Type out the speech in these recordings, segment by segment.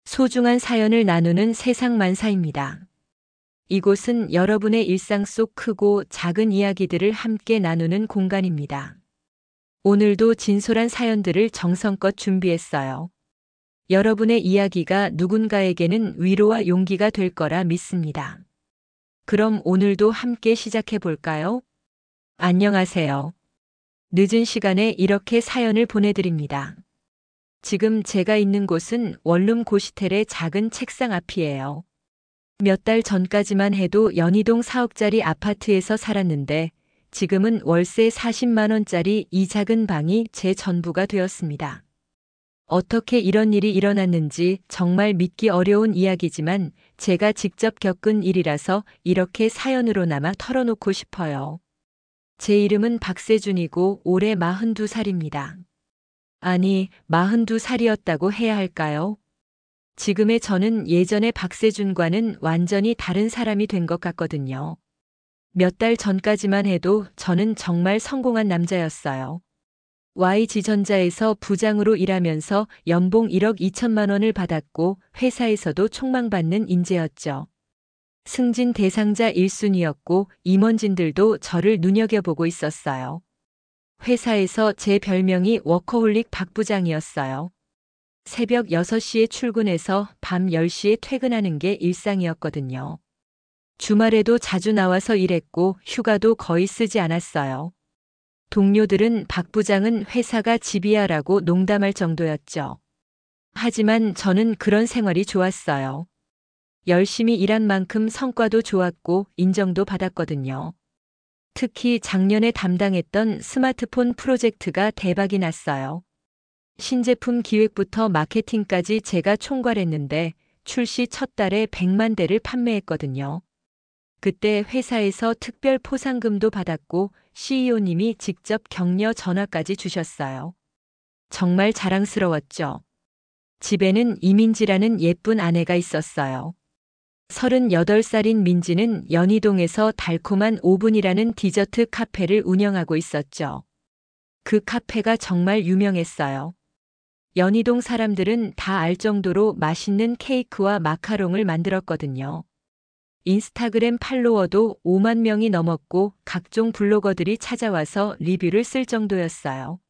소중한 사연을 나누는 세상만사입니다. 이곳은 여러분의 일상 속 크고 작은 이야기들을 함께 나누는 공간입니다. 오늘도 진솔한 사연들을 정성껏 준비했어요. 여러분의 이야기가 누군가에게는 위로와 용기가 될 거라 믿습니다. 그럼 오늘도 함께 시작해 볼까요? 안녕하세요. 늦은 시간에 이렇게 사연을 보내드립니다. 지금 제가 있는 곳은 원룸 고시텔의 작은 책상 앞이에요. 몇 달 전까지만 해도 연희동 4억짜리 아파트에서 살았는데 지금은 월세 40만 원짜리 이 작은 방이 제 전부가 되었습니다. 어떻게 이런 일이 일어났는지 정말 믿기 어려운 이야기지만 제가 직접 겪은 일이라서 이렇게 사연으로나마 털어놓고 싶어요. 제 이름은 박세준이고 올해 42살입니다. 아니, 42살이었다고 해야 할까요? 지금의 저는 예전의 박세준과는 완전히 다른 사람이 된 것 같거든요. 몇 달 전까지만 해도 저는 정말 성공한 남자였어요. YG전자에서 부장으로 일하면서 연봉 1억 2천만 원을 받았고 회사에서도 촉망받는 인재였죠. 승진 대상자 1순위였고 임원진들도 저를 눈여겨보고 있었어요. 회사에서 제 별명이 워커홀릭 박 부장이었어요. 새벽 6시에 출근해서 밤 10시에 퇴근하는 게 일상이었거든요. 주말에도 자주 나와서 일했고 휴가도 거의 쓰지 않았어요. 동료들은 박 부장은 회사가 집이야라고 농담할 정도였죠. 하지만 저는 그런 생활이 좋았어요. 열심히 일한 만큼 성과도 좋았고 인정도 받았거든요. 특히 작년에 담당했던 스마트폰 프로젝트가 대박이 났어요. 신제품 기획부터 마케팅까지 제가 총괄했는데 출시 첫 달에 100만 대를 판매했거든요. 그때 회사에서 특별 포상금도 받았고 CEO님이 직접 격려 전화까지 주셨어요. 정말 자랑스러웠죠. 집에는 이민지라는 예쁜 아내가 있었어요. 38살인 민지는 연희동에서 달콤한 오븐이라는 디저트 카페를 운영하고 있었죠. 그 카페가 정말 유명했어요. 연희동 사람들은 다 알 정도로 맛있는 케이크와 마카롱을 만들었거든요. 인스타그램 팔로워도 5만 명이 넘었고 각종 블로거들이 찾아와서 리뷰를 쓸 정도였어요.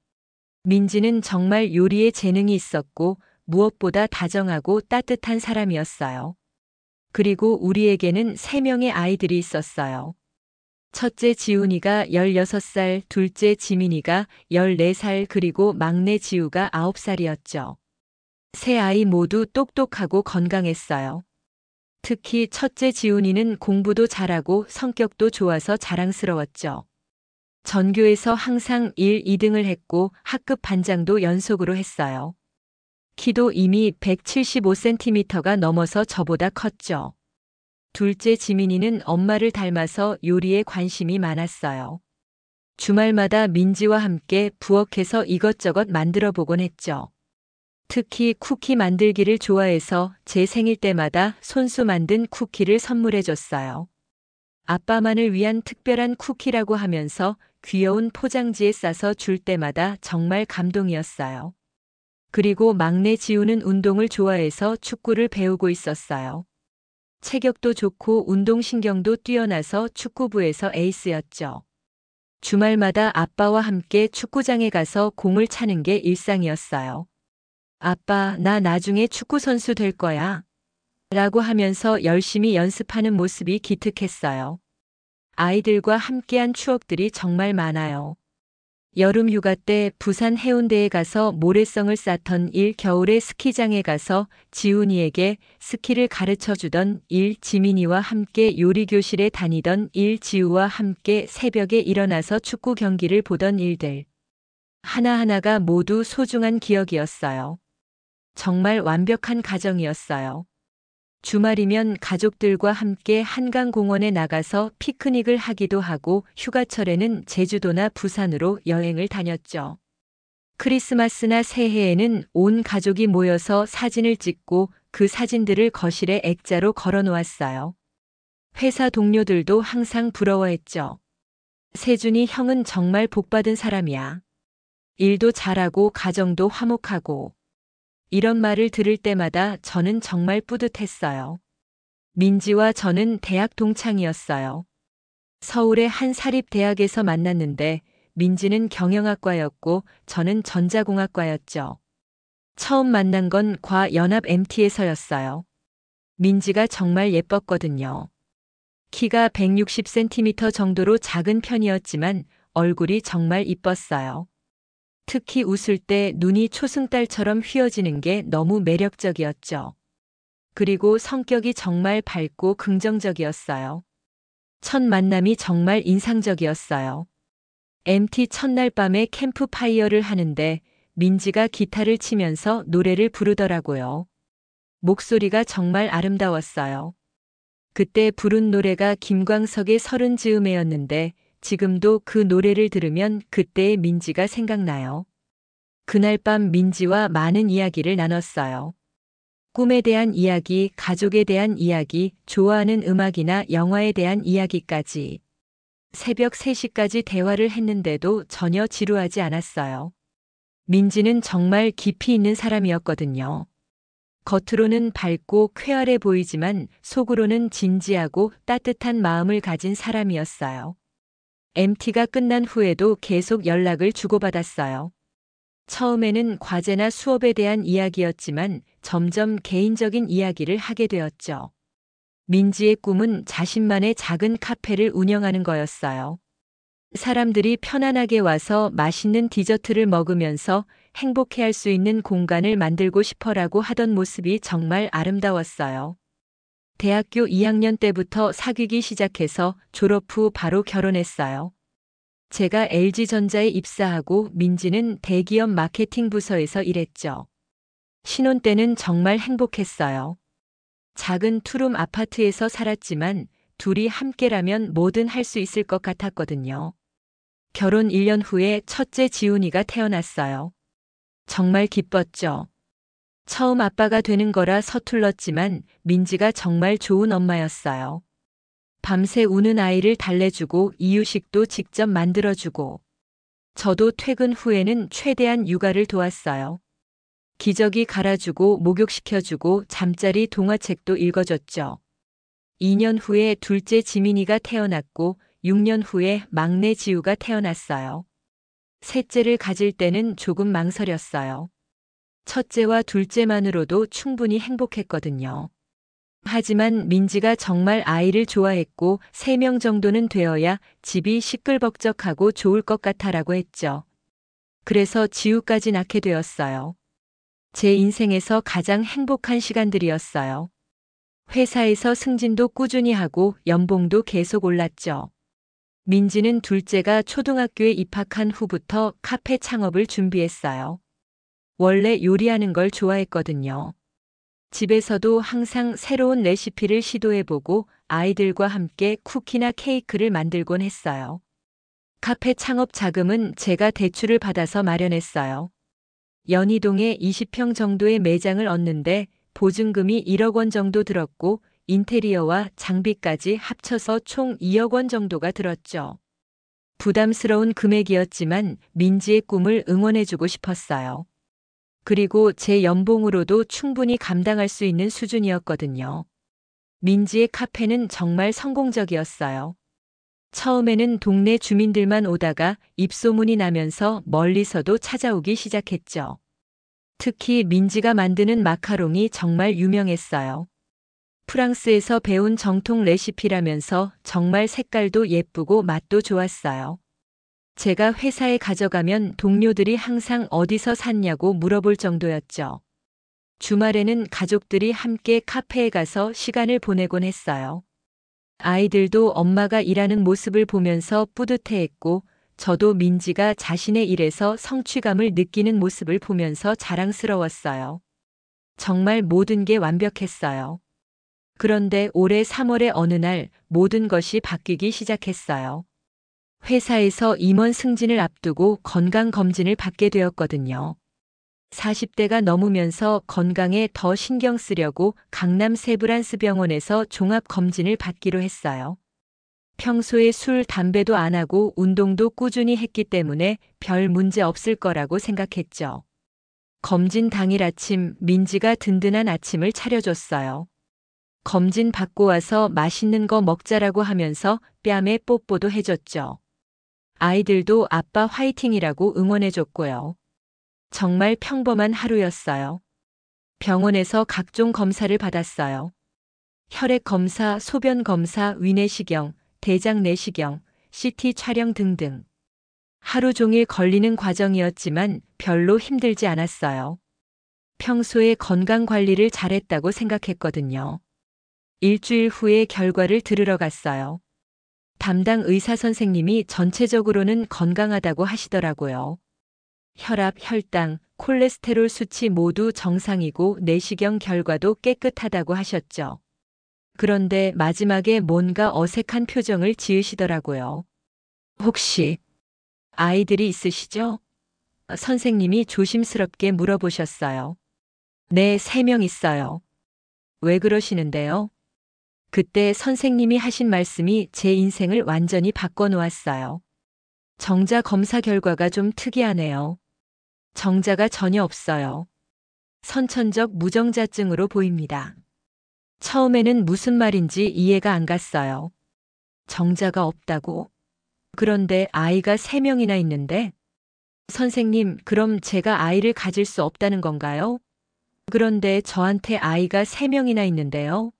민지는 정말 요리에 재능이 있었고 무엇보다 다정하고 따뜻한 사람이었어요. 그리고 우리에게는 3명의 아이들이 있었어요. 첫째 지훈이가 16살, 둘째 지민이가 14살 그리고 막내 지우가 9살이었죠. 세 아이 모두 똑똑하고 건강했어요. 특히 첫째 지훈이는 공부도 잘하고 성격도 좋아서 자랑스러웠죠. 전교에서 항상 1, 2등을 했고 학급 반장도 연속으로 했어요. 키도 이미 175cm가 넘어서 저보다 컸죠. 둘째 지민이는 엄마를 닮아서 요리에 관심이 많았어요. 주말마다 민지와 함께 부엌에서 이것저것 만들어 보곤 했죠. 특히 쿠키 만들기를 좋아해서 제 생일 때마다 손수 만든 쿠키를 선물해 줬어요. 아빠만을 위한 특별한 쿠키라고 하면서 귀여운 포장지에 싸서 줄 때마다 정말 감동이었어요. 그리고 막내 지우는 운동을 좋아해서 축구를 배우고 있었어요. 체격도 좋고 운동신경도 뛰어나서 축구부에서 에이스였죠. 주말마다 아빠와 함께 축구장에 가서 공을 차는 게 일상이었어요. 아빠, 나 나중에 축구선수 될 거야. 라고 하면서 열심히 연습하는 모습이 기특했어요. 아이들과 함께한 추억들이 정말 많아요. 여름 휴가 때 부산 해운대에 가서 모래성을 쌓던 일, 겨울에 스키장에 가서 지훈이에게 스키를 가르쳐 주던 일, 지민이와 함께 요리교실에 다니던 일, 지우와 함께 새벽에 일어나서 축구 경기를 보던 일들. 하나하나가 모두 소중한 기억이었어요. 정말 완벽한 가정이었어요. 주말이면 가족들과 함께 한강공원에 나가서 피크닉을 하기도 하고 휴가철에는 제주도나 부산으로 여행을 다녔죠. 크리스마스나 새해에는 온 가족이 모여서 사진을 찍고 그 사진들을 거실에 액자로 걸어 놓았어요. 회사 동료들도 항상 부러워했죠. 세준이 형은 정말 복받은 사람이야. 일도 잘하고 가정도 화목하고. 이런 말을 들을 때마다 저는 정말 뿌듯했어요. 민지와 저는 대학 동창이었어요. 서울의 한 사립대학에서 만났는데 민지는 경영학과였고 저는 전자공학과였죠. 처음 만난 건 과연합 MT에서였어요. 민지가 정말 예뻤거든요. 키가 160cm 정도로 작은 편이었지만 얼굴이 정말 이뻤어요. 특히 웃을 때 눈이 초승달처럼 휘어지는 게 너무 매력적이었죠. 그리고 성격이 정말 밝고 긍정적이었어요. 첫 만남이 정말 인상적이었어요. MT 첫날 밤에 캠프파이어를 하는데 민지가 기타를 치면서 노래를 부르더라고요. 목소리가 정말 아름다웠어요. 그때 부른 노래가 김광석의 서른 즈음에였는데 지금도 그 노래를 들으면 그때의 민지가 생각나요. 그날 밤 민지와 많은 이야기를 나눴어요. 꿈에 대한 이야기, 가족에 대한 이야기, 좋아하는 음악이나 영화에 대한 이야기까지. 새벽 3시까지 대화를 했는데도 전혀 지루하지 않았어요. 민지는 정말 깊이 있는 사람이었거든요. 겉으로는 밝고 쾌활해 보이지만 속으로는 진지하고 따뜻한 마음을 가진 사람이었어요. MT가 끝난 후에도 계속 연락을 주고받았어요. 처음에는 과제나 수업에 대한 이야기였지만 점점 개인적인 이야기를 하게 되었죠. 민지의 꿈은 자신만의 작은 카페를 운영하는 거였어요. 사람들이 편안하게 와서 맛있는 디저트를 먹으면서 행복해할 수 있는 공간을 만들고 싶어라고 하던 모습이 정말 아름다웠어요. 대학교 2학년 때부터 사귀기 시작해서 졸업 후 바로 결혼했어요. 제가 LG전자에 입사하고 민지는 대기업 마케팅 부서에서 일했죠. 신혼 때는 정말 행복했어요. 작은 투룸 아파트에서 살았지만 둘이 함께라면 뭐든 할 수 있을 것 같았거든요. 결혼 1년 후에 첫째 지훈이가 태어났어요. 정말 기뻤죠. 처음 아빠가 되는 거라 서툴렀지만 민지가 정말 좋은 엄마였어요. 밤새 우는 아이를 달래주고 이유식도 직접 만들어주고 저도 퇴근 후에는 최대한 육아를 도왔어요. 기저귀 갈아주고 목욕시켜주고 잠자리 동화책도 읽어줬죠. 2년 후에 둘째 지민이가 태어났고 6년 후에 막내 지우가 태어났어요. 셋째를 가질 때는 조금 망설였어요. 첫째와 둘째만으로도 충분히 행복했거든요. 하지만 민지가 정말 아이를 좋아했고 3명 정도는 되어야 집이 시끌벅적하고 좋을 것 같아라고 했죠. 그래서 지우까지 낳게 되었어요. 제 인생에서 가장 행복한 시간들이었어요. 회사에서 승진도 꾸준히 하고 연봉도 계속 올랐죠. 민지는 둘째가 초등학교에 입학한 후부터 카페 창업을 준비했어요. 원래 요리하는 걸 좋아했거든요. 집에서도 항상 새로운 레시피를 시도해보고 아이들과 함께 쿠키나 케이크를 만들곤 했어요. 카페 창업 자금은 제가 대출을 받아서 마련했어요. 연희동에 20평 정도의 매장을 얻는데 보증금이 1억 원 정도 들었고 인테리어와 장비까지 합쳐서 총 2억 원 정도가 들었죠. 부담스러운 금액이었지만 민지의 꿈을 응원해주고 싶었어요. 그리고 제 연봉으로도 충분히 감당할 수 있는 수준이었거든요. 민지의 카페는 정말 성공적이었어요. 처음에는 동네 주민들만 오다가 입소문이 나면서 멀리서도 찾아오기 시작했죠. 특히 민지가 만드는 마카롱이 정말 유명했어요. 프랑스에서 배운 정통 레시피라면서 정말 색깔도 예쁘고 맛도 좋았어요. 제가 회사에 가져가면 동료들이 항상 어디서 샀냐고 물어볼 정도였죠. 주말에는 가족들이 함께 카페에 가서 시간을 보내곤 했어요. 아이들도 엄마가 일하는 모습을 보면서 뿌듯해했고, 저도 민지가 자신의 일에서 성취감을 느끼는 모습을 보면서 자랑스러웠어요. 정말 모든 게 완벽했어요. 그런데 올해 3월의 어느 날 모든 것이 바뀌기 시작했어요. 회사에서 임원 승진을 앞두고 건강검진을 받게 되었거든요. 40대가 넘으면서 건강에 더 신경 쓰려고 강남 세브란스 병원에서 종합검진을 받기로 했어요. 평소에 술, 담배도 안 하고 운동도 꾸준히 했기 때문에 별 문제 없을 거라고 생각했죠. 검진 당일 아침 민지가 든든한 아침을 차려줬어요. 검진 받고 와서 맛있는 거 먹자라고 하면서 뺨에 뽀뽀도 해줬죠. 아이들도 아빠 화이팅이라고 응원해줬고요. 정말 평범한 하루였어요. 병원에서 각종 검사를 받았어요. 혈액 검사, 소변 검사, 위내시경, 대장 내시경, CT 촬영 등등. 하루 종일 걸리는 과정이었지만 별로 힘들지 않았어요. 평소에 건강 관리를 잘했다고 생각했거든요. 일주일 후에 결과를 들으러 갔어요. 담당 의사 선생님이 전체적으로는 건강하다고 하시더라고요. 혈압, 혈당, 콜레스테롤 수치 모두 정상이고 내시경 결과도 깨끗하다고 하셨죠. 그런데 마지막에 뭔가 어색한 표정을 지으시더라고요. 혹시 아이들이 있으시죠? 선생님이 조심스럽게 물어보셨어요. 네, 3명 있어요. 왜 그러시는데요? 그때 선생님이 하신 말씀이 제 인생을 완전히 바꿔놓았어요. 정자 검사 결과가 좀 특이하네요. 정자가 전혀 없어요. 선천적 무정자증으로 보입니다. 처음에는 무슨 말인지 이해가 안 갔어요. 정자가 없다고? 그런데 아이가 3명이나 있는데? 선생님, 그럼 제가 아이를 가질 수 없다는 건가요? 그런데 저한테 아이가 3명이나 있는데요.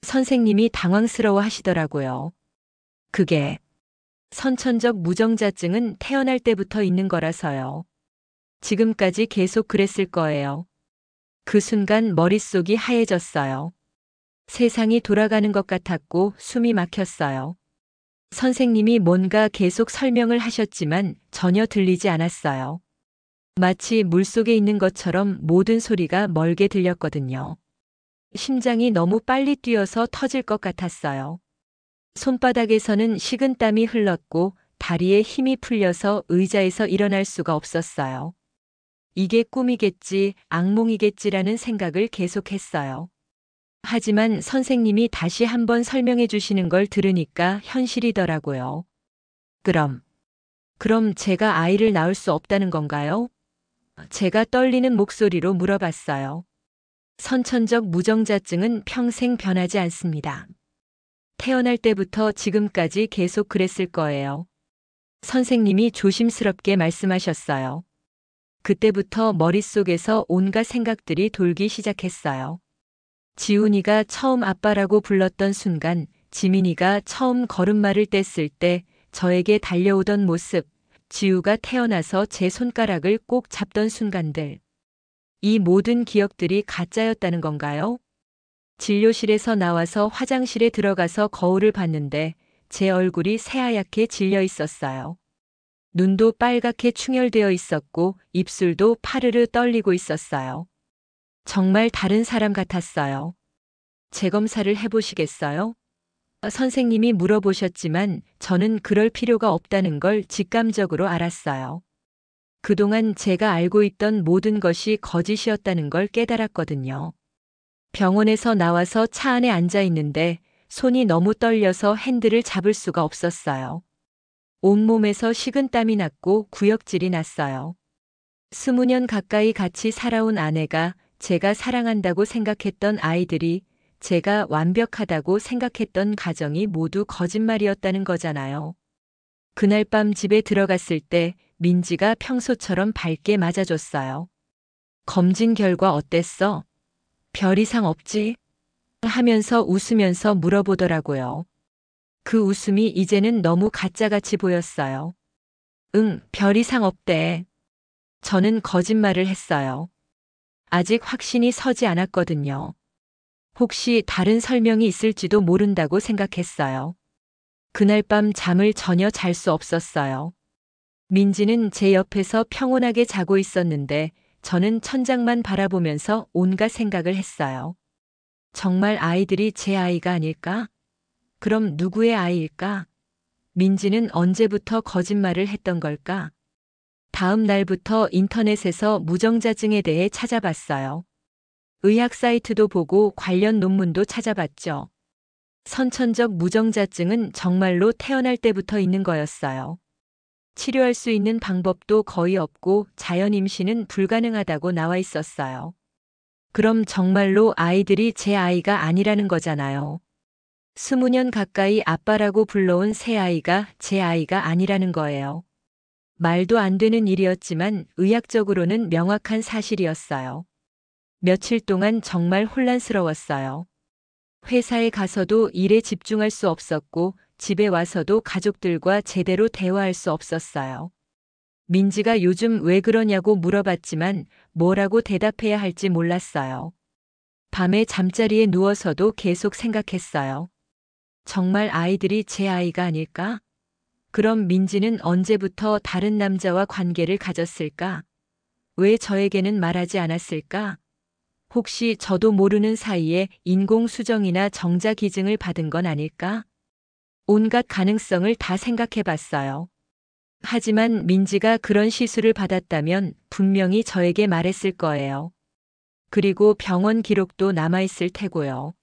선생님이 당황스러워 하시더라고요. 그게 선천적 무정자증은 태어날 때부터 있는 거라서요. 지금까지 계속 그랬을 거예요. 그 순간 머릿속이 하얘졌어요. 세상이 돌아가는 것 같았고 숨이 막혔어요. 선생님이 뭔가 계속 설명을 하셨지만 전혀 들리지 않았어요. 마치 물속에 있는 것처럼 모든 소리가 멀게 들렸거든요. 심장이 너무 빨리 뛰어서 터질 것 같았어요. 손바닥에서는 식은땀이 흘렀고 다리에 힘이 풀려서 의자에서 일어날 수가 없었어요. 이게 꿈이겠지, 악몽이겠지라는 생각을 계속했어요. 하지만 선생님이 다시 한번 설명해 주시는 걸 들으니까 현실이더라고요. 그럼 제가 아이를 낳을 수 없다는 건가요? 제가 떨리는 목소리로 물어봤어요. 선천적 무정자증은 평생 변하지 않습니다. 태어날 때부터 지금까지 계속 그랬을 거예요. 선생님이 조심스럽게 말씀하셨어요. 그때부터 머릿속에서 온갖 생각들이 돌기 시작했어요. 지훈이가 처음 아빠라고 불렀던 순간, 지민이가 처음 걸음마를 뗐을 때 저에게 달려오던 모습, 지우가 태어나서 제 손가락을 꼭 잡던 순간들. 이 모든 기억들이 가짜였다는 건가요? 진료실에서 나와서 화장실에 들어가서 거울을 봤는데 제 얼굴이 새하얗게 질려 있었어요. 눈도 빨갛게 충혈되어 있었고 입술도 파르르 떨리고 있었어요. 정말 다른 사람 같았어요. 재검사를 해보시겠어요? 선생님이 물어보셨지만 저는 그럴 필요가 없다는 걸 직감적으로 알았어요. 그동안 제가 알고 있던 모든 것이 거짓이었다는 걸 깨달았거든요. 병원에서 나와서 차 안에 앉아 있는데 손이 너무 떨려서 핸들을 잡을 수가 없었어요. 온몸에서 식은땀이 났고 구역질이 났어요. 20년 가까이 같이 살아온 아내가, 제가 사랑한다고 생각했던 아이들이, 제가 완벽하다고 생각했던 가정이 모두 거짓말이었다는 거잖아요. 그날 밤 집에 들어갔을 때 민지가 평소처럼 밝게 맞아줬어요. 검진 결과 어땠어? 별 이상 없지? 하면서 웃으면서 물어보더라고요. 그 웃음이 이제는 너무 가짜같이 보였어요. 응, 별 이상 없대. 저는 거짓말을 했어요. 아직 확신이 서지 않았거든요. 혹시 다른 설명이 있을지도 모른다고 생각했어요. 그날 밤 잠을 전혀 잘 수 없었어요. 민지는 제 옆에서 평온하게 자고 있었는데 저는 천장만 바라보면서 온갖 생각을 했어요. 정말 아이들이 제 아이가 아닐까? 그럼 누구의 아이일까? 민지는 언제부터 거짓말을 했던 걸까? 다음 날부터 인터넷에서 무정자증에 대해 찾아봤어요. 의학 사이트도 보고 관련 논문도 찾아봤죠. 선천적 무정자증은 정말로 태어날 때부터 있는 거였어요. 치료할 수 있는 방법도 거의 없고 자연 임신은 불가능하다고 나와 있었어요. 그럼 정말로 아이들이 제 아이가 아니라는 거잖아요. 20년 가까이 아빠라고 불러온 새 아이가 제 아이가 아니라는 거예요. 말도 안 되는 일이었지만 의학적으로는 명확한 사실이었어요. 며칠 동안 정말 혼란스러웠어요. 회사에 가서도 일에 집중할 수 없었고 집에 와서도 가족들과 제대로 대화할 수 없었어요. 민지가 요즘 왜 그러냐고 물어봤지만 뭐라고 대답해야 할지 몰랐어요. 밤에 잠자리에 누워서도 계속 생각했어요. 정말 아이들이 제 아이가 아닐까? 그럼 민지는 언제부터 다른 남자와 관계를 가졌을까? 왜 저에게는 말하지 않았을까? 혹시 저도 모르는 사이에 인공수정이나 정자기증을 받은 건 아닐까? 온갖 가능성을 다 생각해 봤어요. 하지만 민지가 그런 시술을 받았다면 분명히 저에게 말했을 거예요. 그리고 병원 기록도 남아있을 테고요.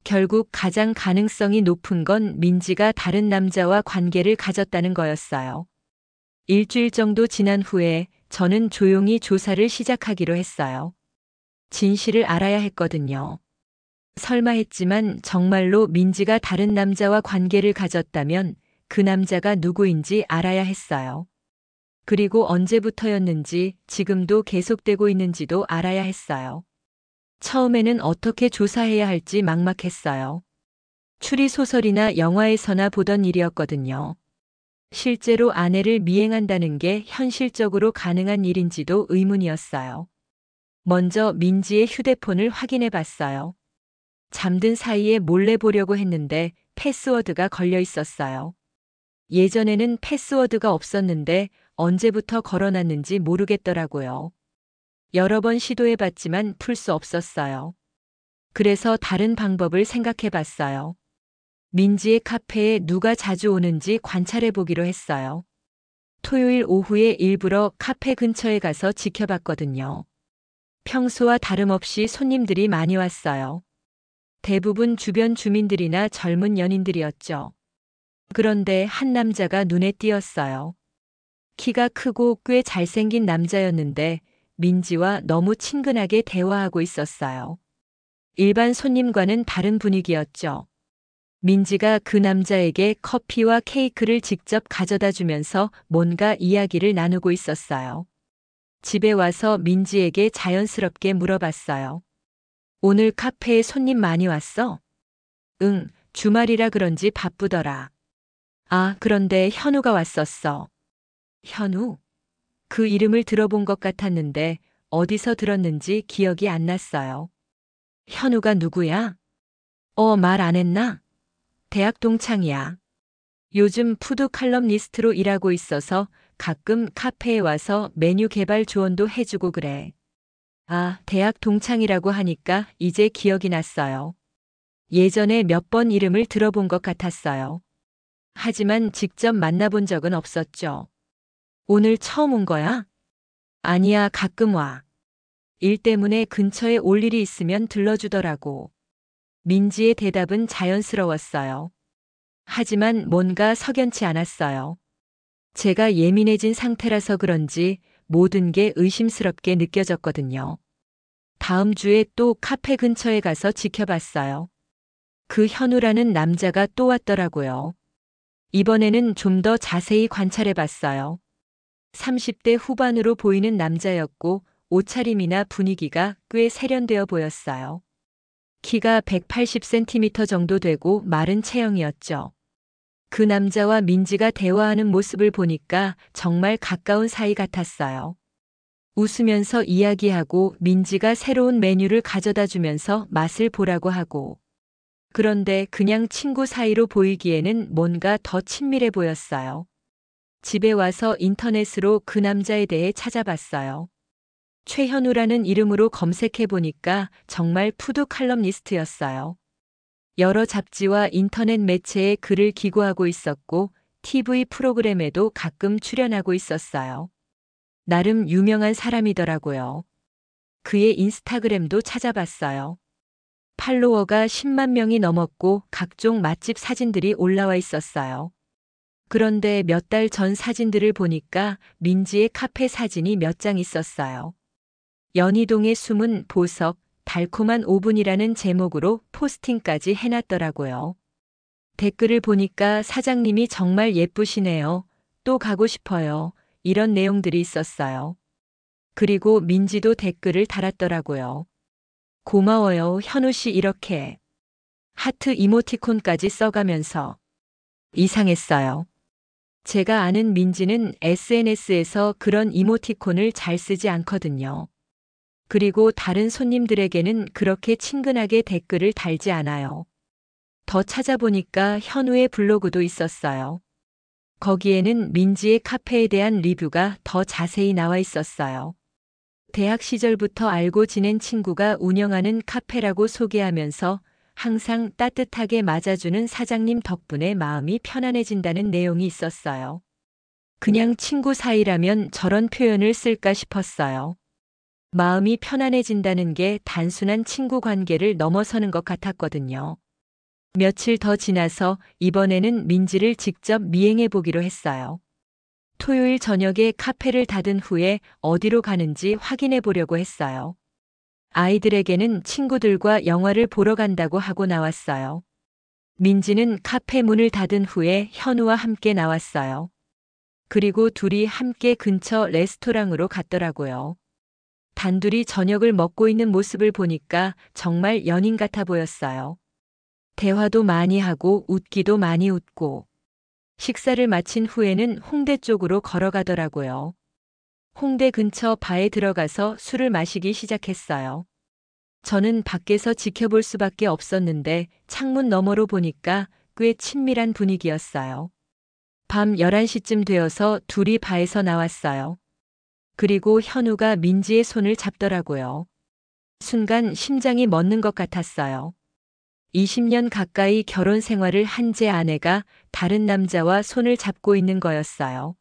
결국 가장 가능성이 높은 건 민지가 다른 남자와 관계를 가졌다는 거였어요. 일주일 정도 지난 후에 저는 조용히 조사를 시작하기로 했어요. 진실을 알아야 했거든요. 설마 했지만 정말로 민지가 다른 남자와 관계를 가졌다면 그 남자가 누구인지 알아야 했어요. 그리고 언제부터였는지 지금도 계속되고 있는지도 알아야 했어요. 처음에는 어떻게 조사해야 할지 막막했어요. 추리소설이나 영화에서나 보던 일이었거든요. 실제로 아내를 미행한다는 게 현실적으로 가능한 일인지도 의문이었어요. 먼저 민지의 휴대폰을 확인해 봤어요. 잠든 사이에 몰래 보려고 했는데 패스워드가 걸려 있었어요. 예전에는 패스워드가 없었는데 언제부터 걸어놨는지 모르겠더라고요. 여러 번 시도해 봤지만 풀 수 없었어요. 그래서 다른 방법을 생각해 봤어요. 민지의 카페에 누가 자주 오는지 관찰해 보기로 했어요. 토요일 오후에 일부러 카페 근처에 가서 지켜봤거든요. 평소와 다름없이 손님들이 많이 왔어요. 대부분 주변 주민들이나 젊은 연인들이었죠. 그런데 한 남자가 눈에 띄었어요. 키가 크고 꽤 잘생긴 남자였는데 민지와 너무 친근하게 대화하고 있었어요. 일반 손님과는 다른 분위기였죠. 민지가 그 남자에게 커피와 케이크를 직접 가져다 주면서 뭔가 이야기를 나누고 있었어요. 집에 와서 민지에게 자연스럽게 물어봤어요. 오늘 카페에 손님 많이 왔어? 응, 주말이라 그런지 바쁘더라. 아, 그런데 현우가 왔었어. 현우? 그 이름을 들어본 것 같았는데 어디서 들었는지 기억이 안 났어요. 현우가 누구야? 말 안 했나? 대학 동창이야. 요즘 푸드 칼럼니스트로 일하고 있어서 가끔 카페에 와서 메뉴 개발 조언도 해주고 그래. 아, 대학 동창이라고 하니까 이제 기억이 났어요. 예전에 몇 번 이름을 들어본 것 같았어요. 하지만 직접 만나본 적은 없었죠. 오늘 처음 온 거야? 아니야, 가끔 와. 일 때문에 근처에 올 일이 있으면 들러주더라고. 민지의 대답은 자연스러웠어요. 하지만 뭔가 석연치 않았어요. 제가 예민해진 상태라서 그런지 모든 게 의심스럽게 느껴졌거든요. 다음 주에 또 카페 근처에 가서 지켜봤어요. 그 현우라는 남자가 또 왔더라고요. 이번에는 좀 더 자세히 관찰해봤어요. 30대 후반으로 보이는 남자였고 옷차림이나 분위기가 꽤 세련되어 보였어요. 키가 180cm 정도 되고 마른 체형이었죠. 그 남자와 민지가 대화하는 모습을 보니까 정말 가까운 사이 같았어요. 웃으면서 이야기하고 민지가 새로운 메뉴를 가져다 주면서 맛을 보라고 하고. 그런데 그냥 친구 사이로 보이기에는 뭔가 더 친밀해 보였어요. 집에 와서 인터넷으로 그 남자에 대해 찾아봤어요. 최현우라는 이름으로 검색해 보니까 정말 푸드 칼럼니스트였어요. 여러 잡지와 인터넷 매체에 글을 기고하고 있었고 TV 프로그램에도 가끔 출연하고 있었어요. 나름 유명한 사람이더라고요. 그의 인스타그램도 찾아봤어요. 팔로워가 10만 명이 넘었고 각종 맛집 사진들이 올라와 있었어요. 그런데 몇 달 전 사진들을 보니까 민지의 카페 사진이 몇 장 있었어요. 연희동의 숨은 보석, 달콤한 5분이라는 제목으로 포스팅까지 해놨더라고요. 댓글을 보니까 사장님이 정말 예쁘시네요. 또 가고 싶어요. 이런 내용들이 있었어요. 그리고 민지도 댓글을 달았더라고요. 고마워요, 현우 씨 이렇게. 하트 이모티콘까지 써가면서. 이상했어요. 제가 아는 민지는 SNS에서 그런 이모티콘을 잘 쓰지 않거든요. 그리고 다른 손님들에게는 그렇게 친근하게 댓글을 달지 않아요. 더 찾아보니까 현우의 블로그도 있었어요. 거기에는 민지의 카페에 대한 리뷰가 더 자세히 나와 있었어요. 대학 시절부터 알고 지낸 친구가 운영하는 카페라고 소개하면서 항상 따뜻하게 맞아주는 사장님 덕분에 마음이 편안해진다는 내용이 있었어요. 그냥 친구 사이라면 저런 표현을 쓸까 싶었어요. 마음이 편안해진다는 게 단순한 친구 관계를 넘어서는 것 같았거든요. 며칠 더 지나서 이번에는 민지를 직접 미행해 보기로 했어요. 토요일 저녁에 카페를 닫은 후에 어디로 가는지 확인해 보려고 했어요. 아이들에게는 친구들과 영화를 보러 간다고 하고 나왔어요. 민지는 카페 문을 닫은 후에 현우와 함께 나왔어요. 그리고 둘이 함께 근처 레스토랑으로 갔더라고요. 단둘이 저녁을 먹고 있는 모습을 보니까 정말 연인 같아 보였어요. 대화도 많이 하고 웃기도 많이 웃고. 식사를 마친 후에는 홍대 쪽으로 걸어가더라고요. 홍대 근처 바에 들어가서 술을 마시기 시작했어요. 저는 밖에서 지켜볼 수밖에 없었는데 창문 너머로 보니까 꽤 친밀한 분위기였어요. 밤 11시쯤 되어서 둘이 바에서 나왔어요. 그리고 현우가 민지의 손을 잡더라고요. 순간 심장이 멎는 것 같았어요. 20년 가까이 결혼 생활을 한 제 아내가 다른 남자와 손을 잡고 있는 거였어요.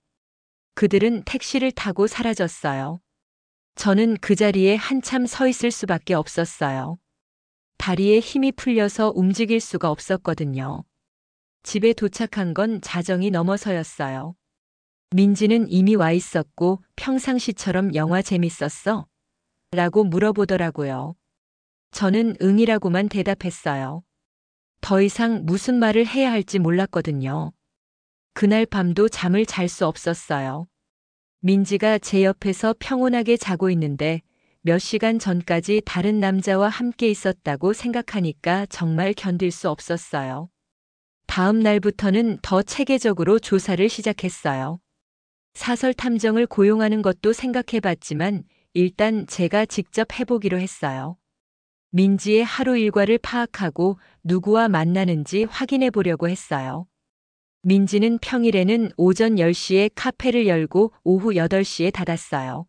그들은 택시를 타고 사라졌어요. 저는 그 자리에 한참 서 있을 수밖에 없었어요. 다리에 힘이 풀려서 움직일 수가 없었거든요. 집에 도착한 건 자정이 넘어서였어요. 민지는 이미 와 있었고 평상시처럼 영화 재밌었어? 라고 물어보더라고요. 저는 응이라고만 대답했어요. 더 이상 무슨 말을 해야 할지 몰랐거든요. 그날 밤도 잠을 잘 수 없었어요. 민지가 제 옆에서 평온하게 자고 있는데 몇 시간 전까지 다른 남자와 함께 있었다고 생각하니까 정말 견딜 수 없었어요. 다음 날부터는 더 체계적으로 조사를 시작했어요. 사설 탐정을 고용하는 것도 생각해 봤지만 일단 제가 직접 해보기로 했어요. 민지의 하루 일과를 파악하고 누구와 만나는지 확인해 보려고 했어요. 민지는 평일에는 오전 10시에 카페를 열고 오후 8시에 닫았어요.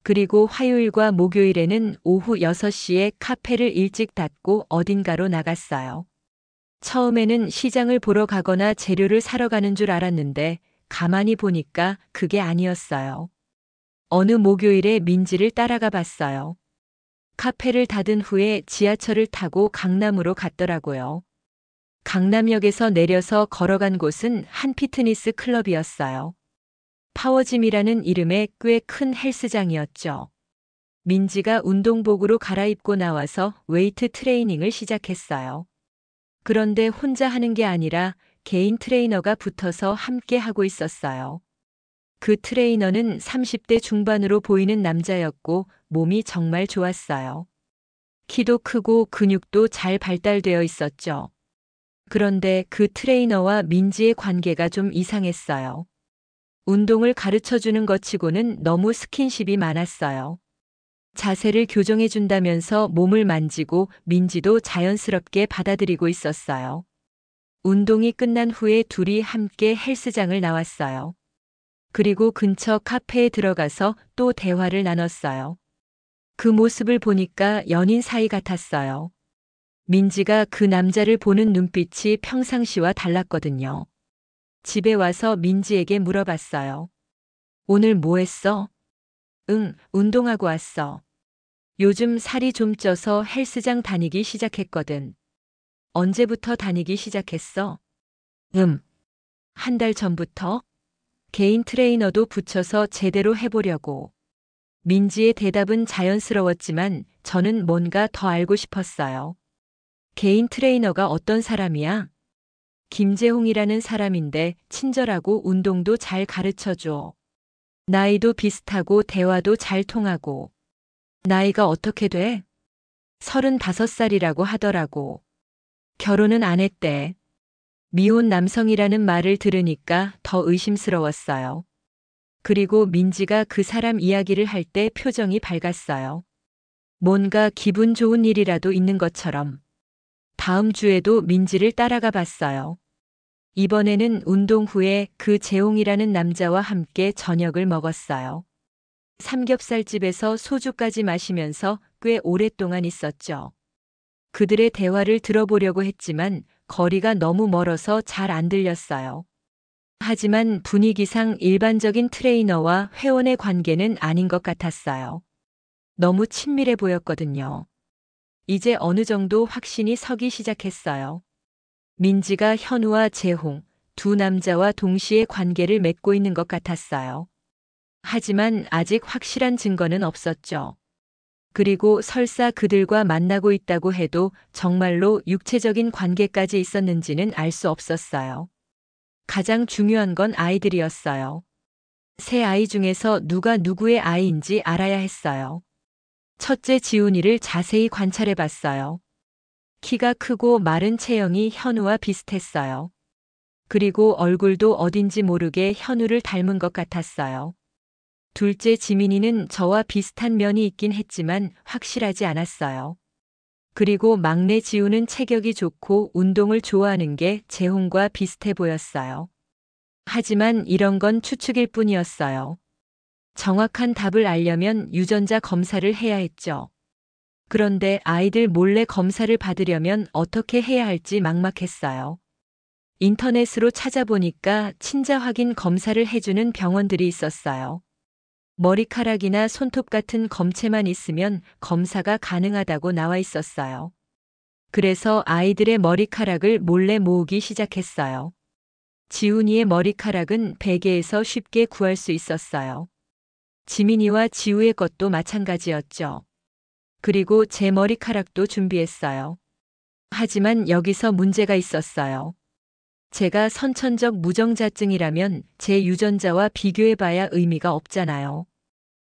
그리고 화요일과 목요일에는 오후 6시에 카페를 일찍 닫고 어딘가로 나갔어요. 처음에는 시장을 보러 가거나 재료를 사러 가는 줄 알았는데 가만히 보니까 그게 아니었어요. 어느 목요일에 민지를 따라가 봤어요. 카페를 닫은 후에 지하철을 타고 강남으로 갔더라고요. 강남역에서 내려서 걸어간 곳은 한 피트니스 클럽이었어요. 파워짐이라는 이름의 꽤 큰 헬스장이었죠. 민지가 운동복으로 갈아입고 나와서 웨이트 트레이닝을 시작했어요. 그런데 혼자 하는 게 아니라 개인 트레이너가 붙어서 함께 하고 있었어요. 그 트레이너는 30대 중반으로 보이는 남자였고 몸이 정말 좋았어요. 키도 크고 근육도 잘 발달되어 있었죠. 그런데 그 트레이너와 민지의 관계가 좀 이상했어요. 운동을 가르쳐 주는 것 치고는 너무 스킨십이 많았어요. 자세를 교정해 준다면서 몸을 만지고 민지도 자연스럽게 받아들이고 있었어요. 운동이 끝난 후에 둘이 함께 헬스장을 나왔어요. 그리고 근처 카페에 들어가서 또 대화를 나눴어요. 그 모습을 보니까 연인 사이 같았어요. 민지가 그 남자를 보는 눈빛이 평상시와 달랐거든요. 집에 와서 민지에게 물어봤어요. 오늘 뭐 했어? 응, 운동하고 왔어. 요즘 살이 좀 쪄서 헬스장 다니기 시작했거든. 언제부터 다니기 시작했어? 한 달 전부터 개인 트레이너도 붙여서 제대로 해보려고. 민지의 대답은 자연스러웠지만 저는 뭔가 더 알고 싶었어요. 개인 트레이너가 어떤 사람이야? 김재홍이라는 사람인데 친절하고 운동도 잘 가르쳐줘. 나이도 비슷하고 대화도 잘 통하고. 나이가 어떻게 돼? 35살이라고 하더라고. 결혼은 안 했대. 미혼 남성이라는 말을 들으니까 더 의심스러웠어요. 그리고 민지가 그 사람 이야기를 할 때 표정이 밝았어요. 뭔가 기분 좋은 일이라도 있는 것처럼. 다음 주에도 민지를 따라가 봤어요. 이번에는 운동 후에 그 재홍이라는 남자와 함께 저녁을 먹었어요. 삼겹살집에서 소주까지 마시면서 꽤 오랫동안 있었죠. 그들의 대화를 들어보려고 했지만 거리가 너무 멀어서 잘 안 들렸어요. 하지만 분위기상 일반적인 트레이너와 회원의 관계는 아닌 것 같았어요. 너무 친밀해 보였거든요. 이제 어느 정도 확신이 서기 시작했어요. 민지가 현우와 재홍, 두 남자와 동시에 관계를 맺고 있는 것 같았어요. 하지만 아직 확실한 증거는 없었죠. 그리고 설사 그들과 만나고 있다고 해도 정말로 육체적인 관계까지 있었는지는 알 수 없었어요. 가장 중요한 건 아이들이었어요. 세 아이 중에서 누가 누구의 아이인지 알아야 했어요. 첫째 지훈이를 자세히 관찰해 봤어요. 키가 크고 마른 체형이 현우와 비슷했어요. 그리고 얼굴도 어딘지 모르게 현우를 닮은 것 같았어요. 둘째 지민이는 저와 비슷한 면이 있긴 했지만 확실하지 않았어요. 그리고 막내 지우는 체격이 좋고 운동을 좋아하는 게 재홍과 비슷해 보였어요. 하지만 이런 건 추측일 뿐이었어요. 정확한 답을 알려면 유전자 검사를 해야 했죠. 그런데 아이들 몰래 검사를 받으려면 어떻게 해야 할지 막막했어요. 인터넷으로 찾아보니까 친자 확인 검사를 해주는 병원들이 있었어요. 머리카락이나 손톱 같은 검체만 있으면 검사가 가능하다고 나와 있었어요. 그래서 아이들의 머리카락을 몰래 모으기 시작했어요. 지훈이의 머리카락은 베개에서 쉽게 구할 수 있었어요. 지민이와 지우의 것도 마찬가지였죠. 그리고 제 머리카락도 준비했어요. 하지만 여기서 문제가 있었어요. 제가 선천적 무정자증이라면 제 유전자와 비교해봐야 의미가 없잖아요.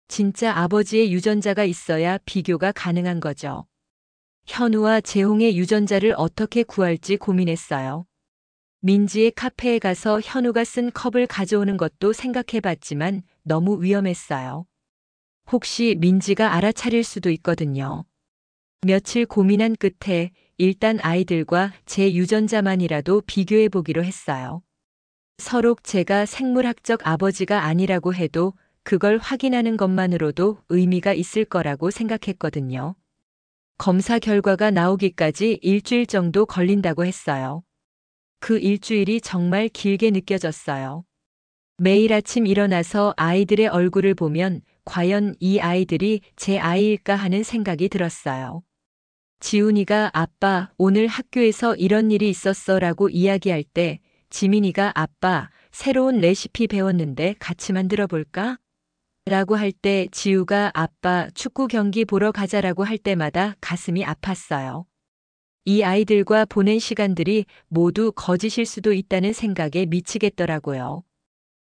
진짜 아버지의 유전자가 있어야 비교가 가능한 거죠. 현우와 재홍의 유전자를 어떻게 구할지 고민했어요. 민지의 카페에 가서 현우가 쓴 컵을 가져오는 것도 생각해봤지만 너무 위험했어요. 혹시 민지가 알아차릴 수도 있거든요. 며칠 고민한 끝에 일단 아이들과 제 유전자만이라도 비교해보기로 했어요. 서로 제가 생물학적 아버지가 아니라고 해도 그걸 확인하는 것만으로도 의미가 있을 거라고 생각했거든요. 검사 결과가 나오기까지 일주일 정도 걸린다고 했어요. 그 일주일이 정말 길게 느껴졌어요. 매일 아침 일어나서 아이들의 얼굴을 보면 과연 이 아이들이 제 아이일까 하는 생각이 들었어요. 지훈이가 아빠, 오늘 학교에서 이런 일이 있었어 라고 이야기할 때 지민이가 아빠, 새로운 레시피 배웠는데 같이 만들어 볼까? 라고 할 때 지우가 아빠, 축구 경기 보러 가자라고 할 때마다 가슴이 아팠어요. 이 아이들과 보낸 시간들이 모두 거짓일 수도 있다는 생각에 미치겠더라고요.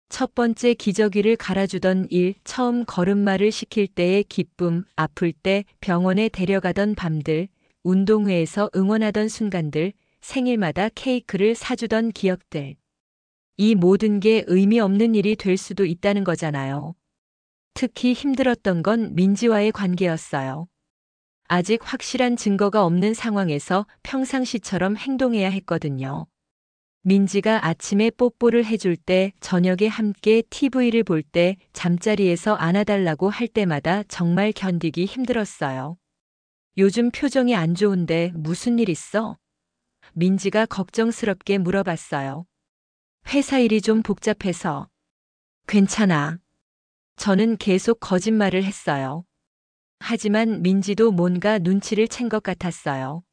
첫 번째 기저귀를 갈아주던 일, 처음 걸음마를 시킬 때의 기쁨, 아플 때 병원에 데려가던 밤들, 운동회에서 응원하던 순간들, 생일마다 케이크를 사주던 기억들. 이 모든 게 의미 없는 일이 될 수도 있다는 거잖아요. 특히 힘들었던 건 민지와의 관계였어요. 아직 확실한 증거가 없는 상황에서 평상시처럼 행동해야 했거든요. 민지가 아침에 뽀뽀를 해줄 때, 저녁에 함께 TV를 볼 때, 잠자리에서 안아달라고 할 때마다 정말 견디기 힘들었어요. 요즘 표정이 안 좋은데 무슨 일 있어? 민지가 걱정스럽게 물어봤어요. 회사 일이 좀 복잡해서. 괜찮아. 저는 계속 거짓말을 했어요. 하지만 민지도 뭔가 눈치를 챈 것 같았어요.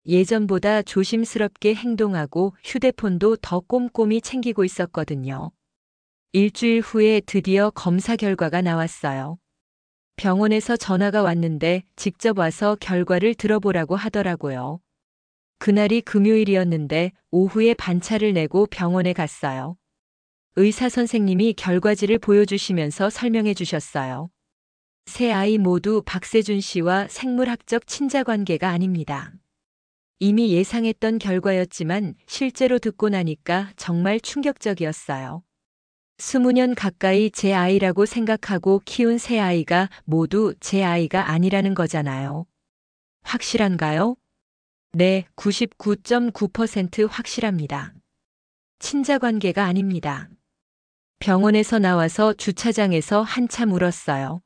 예전보다 조심스럽게 행동하고 휴대폰도 더 꼼꼼히 챙기고 있었거든요. 일주일 후에 드디어 검사 결과가 나왔어요. 병원에서 전화가 왔는데 직접 와서 결과를 들어보라고 하더라고요. 그날이 금요일이었는데 오후에 반차를 내고 병원에 갔어요. 의사 선생님이 결과지를 보여주시면서 설명해 주셨어요. 세 아이 모두 박세준 씨와 생물학적 친자 관계가 아닙니다. 이미 예상했던 결과였지만 실제로 듣고 나니까 정말 충격적이었어요. 20년 가까이 제 아이라고 생각하고 키운 세 아이가 모두 제 아이가 아니라는 거잖아요. 확실한가요? 네, 99.9% 확실합니다. 친자 관계가 아닙니다. 병원에서 나와서 주차장에서 한참 울었어요.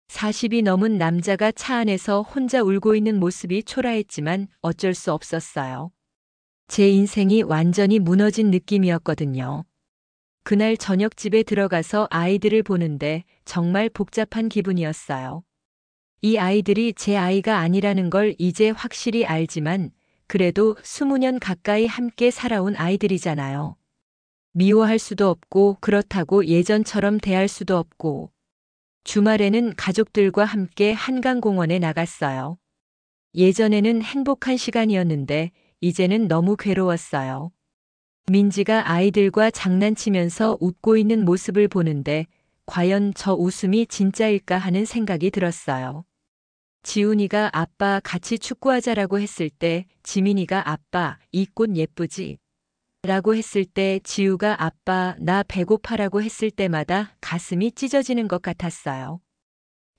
40이 넘은 남자가 차 안에서 혼자 울고 있는 모습이 초라했지만 어쩔 수 없었어요. 제 인생이 완전히 무너진 느낌이었거든요. 그날 저녁 집에 들어가서 아이들을 보는데 정말 복잡한 기분이었어요. 이 아이들이 제 아이가 아니라는 걸 이제 확실히 알지만 그래도 20년 가까이 함께 살아온 아이들이잖아요. 미워할 수도 없고 그렇다고 예전처럼 대할 수도 없고. 주말에는 가족들과 함께 한강공원에 나갔어요. 예전에는 행복한 시간이었는데 이제는 너무 괴로웠어요. 민지가 아이들과 장난치면서 웃고 있는 모습을 보는데 과연 저 웃음이 진짜일까 하는 생각이 들었어요. 지훈이가 아빠 같이 축구하자라고 했을 때 지민이가 아빠 이 꽃 예쁘지? 라고 했을 때 지우가 아빠 나 배고파라고 했을 때마다 가슴이 찢어지는 것 같았어요.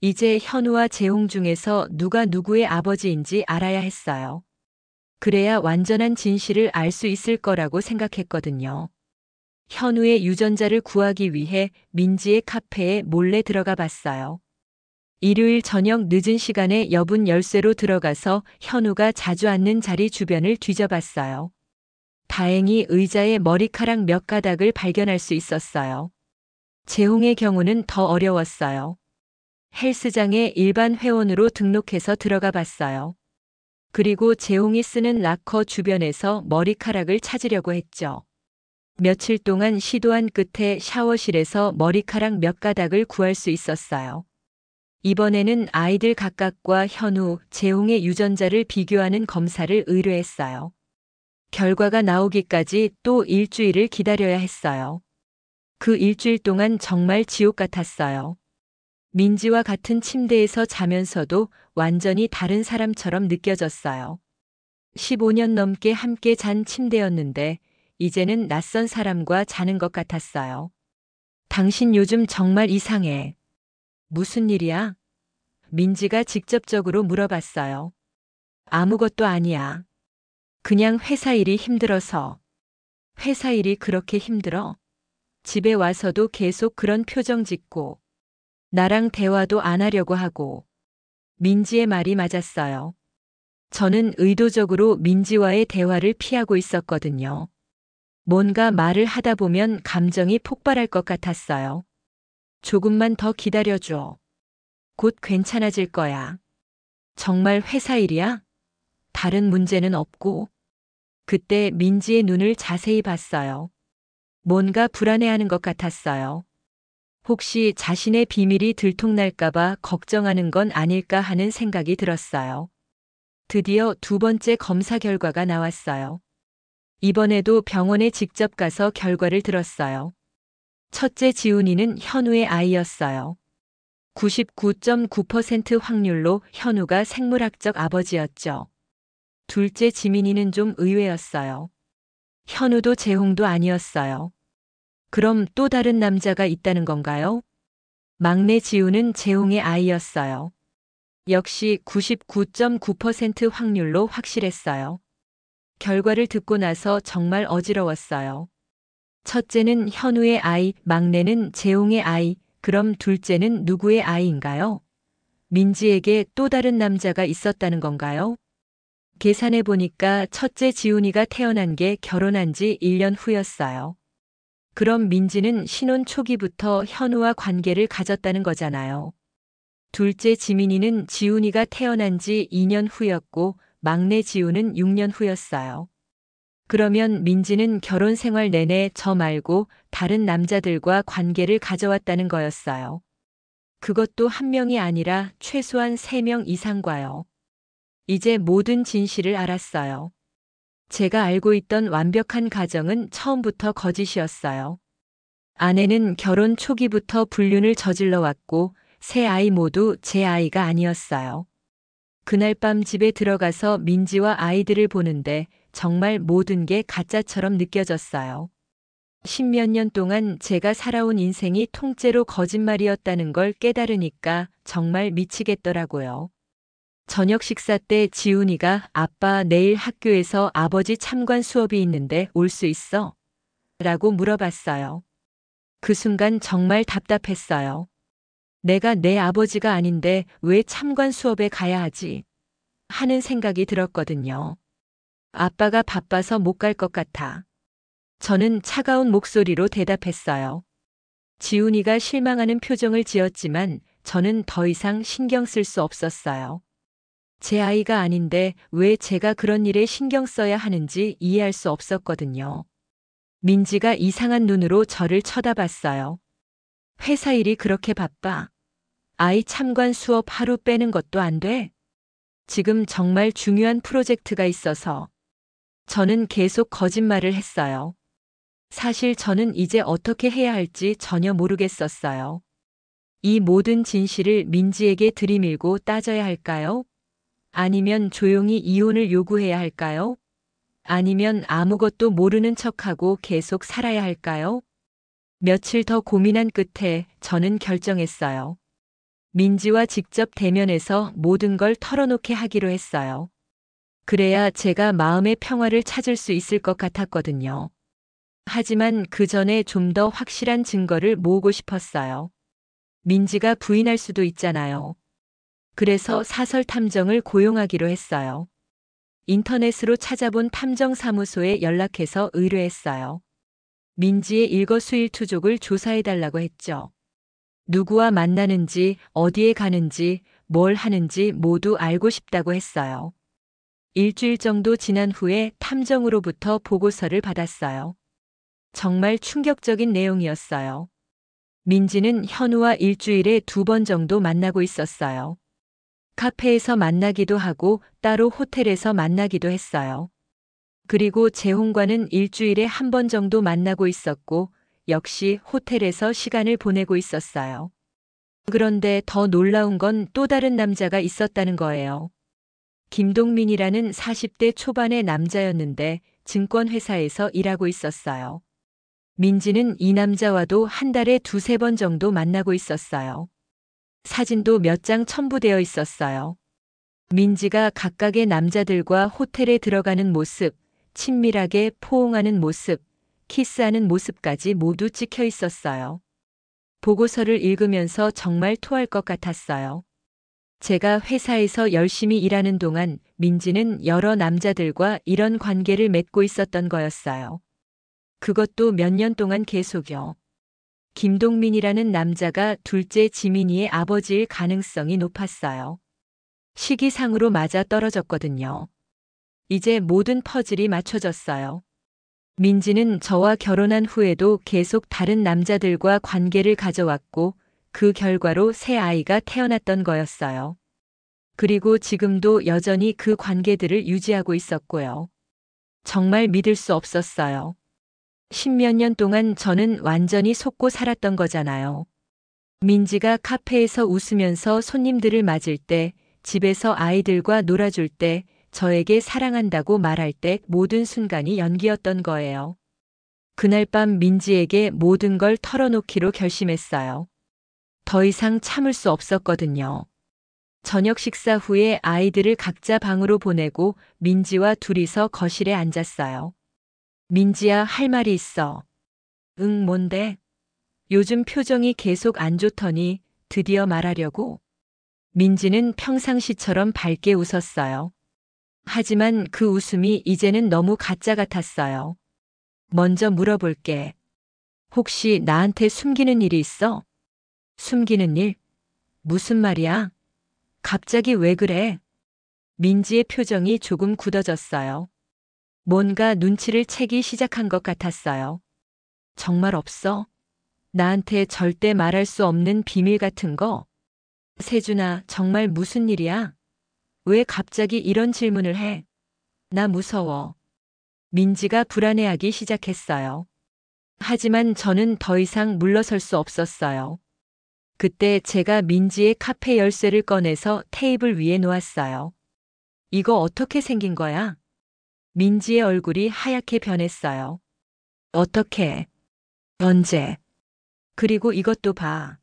이제 현우와 재홍 중에서 누가 누구의 아버지인지 알아야 했어요. 그래야 완전한 진실을 알 수 있을 거라고 생각했거든요. 현우의 유전자를 구하기 위해 민지의 카페에 몰래 들어가 봤어요. 일요일 저녁 늦은 시간에 여분 열쇠로 들어가서 현우가 자주 앉는 자리 주변을 뒤져봤어요. 다행히 의자에 머리카락 몇 가닥을 발견할 수 있었어요. 재홍의 경우는 더 어려웠어요. 헬스장에 일반 회원으로 등록해서 들어가 봤어요. 그리고 재홍이 쓰는 락커 주변에서 머리카락을 찾으려고 했죠. 며칠 동안 시도한 끝에 샤워실에서 머리카락 몇 가닥을 구할 수 있었어요. 이번에는 아이들 각각과 현우, 재홍의 유전자를 비교하는 검사를 의뢰했어요. 결과가 나오기까지 또 일주일을 기다려야 했어요. 그 일주일 동안 정말 지옥 같았어요. 민지와 같은 침대에서 자면서도 완전히 다른 사람처럼 느껴졌어요. 15년 넘게 함께 잔 침대였는데 이제는 낯선 사람과 자는 것 같았어요. 당신 요즘 정말 이상해. 무슨 일이야? 민지가 직접적으로 물어봤어요. 아무것도 아니야. 그냥 회사 일이 힘들어서. 회사 일이 그렇게 힘들어? 집에 와서도 계속 그런 표정 짓고 나랑 대화도 안 하려고 하고. 민지의 말이 맞았어요. 저는 의도적으로 민지와의 대화를 피하고 있었거든요. 뭔가 말을 하다 보면 감정이 폭발할 것 같았어요. 조금만 더 기다려줘. 곧 괜찮아질 거야. 정말 회사 일이야? 다른 문제는 없고. 그때 민지의 눈을 자세히 봤어요. 뭔가 불안해하는 것 같았어요. 혹시 자신의 비밀이 들통날까봐 걱정하는 건 아닐까 하는 생각이 들었어요. 드디어 두 번째 검사 결과가 나왔어요. 이번에도 병원에 직접 가서 결과를 들었어요. 첫째 지훈이는 현우의 아이였어요. 99.9% 확률로 현우가 생물학적 아버지였죠. 둘째 지민이는 좀 의외였어요. 현우도 재홍도 아니었어요. 그럼 또 다른 남자가 있다는 건가요? 막내 지우는 재홍의 아이였어요. 역시 99.9% 확률로 확실했어요. 결과를 듣고 나서 정말 어지러웠어요. 첫째는 현우의 아이, 막내는 재홍의 아이, 그럼 둘째는 누구의 아이인가요? 민지에게 또 다른 남자가 있었다는 건가요? 계산해 보니까 첫째 지훈이가 태어난 게 결혼한 지 1년 후였어요. 그럼 민지는 신혼 초기부터 현우와 관계를 가졌다는 거잖아요. 둘째 지민이는 지훈이가 태어난 지 2년 후였고 막내 지우는 6년 후였어요. 그러면 민지는 결혼 생활 내내 저 말고 다른 남자들과 관계를 가져왔다는 거였어요. 그것도 한 명이 아니라 최소한 3명 이상과요. 이제 모든 진실을 알았어요. 제가 알고 있던 완벽한 가정은 처음부터 거짓이었어요. 아내는 결혼 초기부터 불륜을 저질러 왔고 세 아이 모두 제 아이가 아니었어요. 그날 밤 집에 들어가서 민지와 아이들을 보는데 정말 모든 게 가짜처럼 느껴졌어요. 10몇 년 동안 제가 살아온 인생이 통째로 거짓말이었다는 걸 깨달으니까 정말 미치겠더라고요. 저녁 식사 때 지훈이가 아빠 내일 학교에서 아버지 참관 수업이 있는데 올 수 있어? 라고 물어봤어요. 그 순간 정말 답답했어요. 내가 내 아버지가 아닌데 왜 참관 수업에 가야 하지? 하는 생각이 들었거든요. 아빠가 바빠서 못 갈 것 같아. 저는 차가운 목소리로 대답했어요. 지훈이가 실망하는 표정을 지었지만 저는 더 이상 신경 쓸 수 없었어요. 제 아이가 아닌데 왜 제가 그런 일에 신경 써야 하는지 이해할 수 없었거든요. 민지가 이상한 눈으로 저를 쳐다봤어요. 회사 일이 그렇게 바빠. 아이 참관 수업 하루 빼는 것도 안 돼? 지금 정말 중요한 프로젝트가 있어서. 저는 계속 거짓말을 했어요. 사실 저는 이제 어떻게 해야 할지 전혀 모르겠었어요. 이 모든 진실을 민지에게 들이밀고 따져야 할까요? 아니면 조용히 이혼을 요구해야 할까요? 아니면 아무것도 모르는 척하고 계속 살아야 할까요? 며칠 더 고민한 끝에 저는 결정했어요. 민지와 직접 대면해서 모든 걸 털어놓게 하기로 했어요. 그래야 제가 마음의 평화를 찾을 수 있을 것 같았거든요. 하지만 그 전에 좀 더 확실한 증거를 모으고 싶었어요. 민지가 부인할 수도 있잖아요. 그래서 사설 탐정을 고용하기로 했어요. 인터넷으로 찾아본 탐정사무소에 연락해서 의뢰했어요. 민지의 일거수일투족을 조사해달라고 했죠. 누구와 만나는지, 어디에 가는지, 뭘 하는지 모두 알고 싶다고 했어요. 일주일 정도 지난 후에 탐정으로부터 보고서를 받았어요. 정말 충격적인 내용이었어요. 민지는 현우와 일주일에 2번 정도 만나고 있었어요. 카페에서 만나기도 하고 따로 호텔에서 만나기도 했어요. 그리고 재홍과는 일주일에 1번 정도 만나고 있었고 역시 호텔에서 시간을 보내고 있었어요. 그런데 더 놀라운 건 또 다른 남자가 있었다는 거예요. 김동민이라는 40대 초반의 남자였는데 증권회사에서 일하고 있었어요. 민지는 이 남자와도 한 달에 2~3번 정도 만나고 있었어요. 사진도 몇 장 첨부되어 있었어요. 민지가 각각의 남자들과 호텔에 들어가는 모습, 친밀하게 포옹하는 모습, 키스하는 모습까지 모두 찍혀 있었어요. 보고서를 읽으면서 정말 토할 것 같았어요. 제가 회사에서 열심히 일하는 동안 민지는 여러 남자들과 이런 관계를 맺고 있었던 거였어요. 그것도 몇 년 동안 계속요. 김동민이라는 남자가 둘째 지민이의 아버지일 가능성이 높았어요. 시기상으로 맞아 떨어졌거든요. 이제 모든 퍼즐이 맞춰졌어요. 민지는 저와 결혼한 후에도 계속 다른 남자들과 관계를 가져왔고 그 결과로 새 아이가 태어났던 거였어요. 그리고 지금도 여전히 그 관계들을 유지하고 있었고요. 정말 믿을 수 없었어요. 10몇 년 동안 저는 완전히 속고 살았던 거잖아요. 민지가 카페에서 웃으면서 손님들을 맞을 때, 집에서 아이들과 놀아줄 때, 저에게 사랑한다고 말할 때 모든 순간이 연기였던 거예요. 그날 밤 민지에게 모든 걸 털어놓기로 결심했어요. 더 이상 참을 수 없었거든요. 저녁 식사 후에 아이들을 각자 방으로 보내고 민지와 둘이서 거실에 앉았어요. 민지야, 할 말이 있어. 응, 뭔데? 요즘 표정이 계속 안 좋더니 드디어 말하려고? 민지는 평상시처럼 밝게 웃었어요. 하지만 그 웃음이 이제는 너무 가짜 같았어요. 먼저 물어볼게. 혹시 나한테 숨기는 일이 있어? 숨기는 일? 무슨 말이야? 갑자기 왜 그래? 민지의 표정이 조금 굳어졌어요. 뭔가 눈치를 채기 시작한 것 같았어요. 정말 없어? 나한테 절대 말할 수 없는 비밀 같은 거? 세준아, 정말 무슨 일이야? 왜 갑자기 이런 질문을 해? 나 무서워. 민지가 불안해하기 시작했어요. 하지만 저는 더 이상 물러설 수 없었어요. 그때 제가 민지의 카페 열쇠를 꺼내서 테이블 위에 놓았어요. 이거 어떻게 생긴 거야? 민지의 얼굴이 하얗게 변했어요. 어떻게? 언제? 그리고 이것도 봐.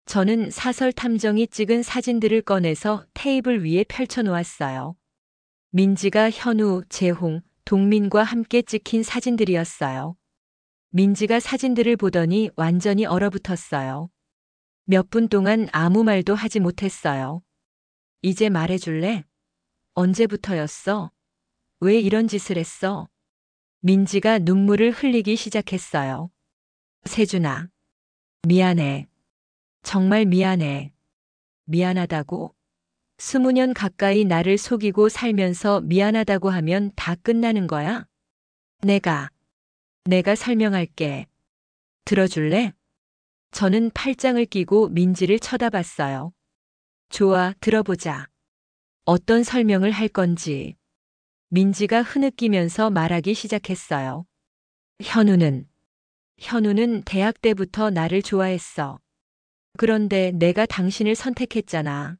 저는 사설 탐정이 찍은 사진들을 꺼내서 테이블 위에 펼쳐 놓았어요. 민지가 현우, 재홍, 동민과 함께 찍힌 사진들이었어요. 민지가 사진들을 보더니 완전히 얼어붙었어요. 몇 분 동안 아무 말도 하지 못했어요. 이제 말해줄래? 언제부터였어? 왜 이런 짓을 했어? 민지가 눈물을 흘리기 시작했어요. 세준아, 미안해. 정말 미안해. 미안하다고? 20년 가까이 나를 속이고 살면서 미안하다고 하면 다 끝나는 거야? 내가 설명할게. 들어줄래? 저는 팔짱을 끼고 민지를 쳐다봤어요. 좋아, 들어보자. 어떤 설명을 할 건지. 민지가 흐느끼면서 말하기 시작했어요. 현우는 대학 때부터 나를 좋아했어. 그런데 내가 당신을 선택했잖아.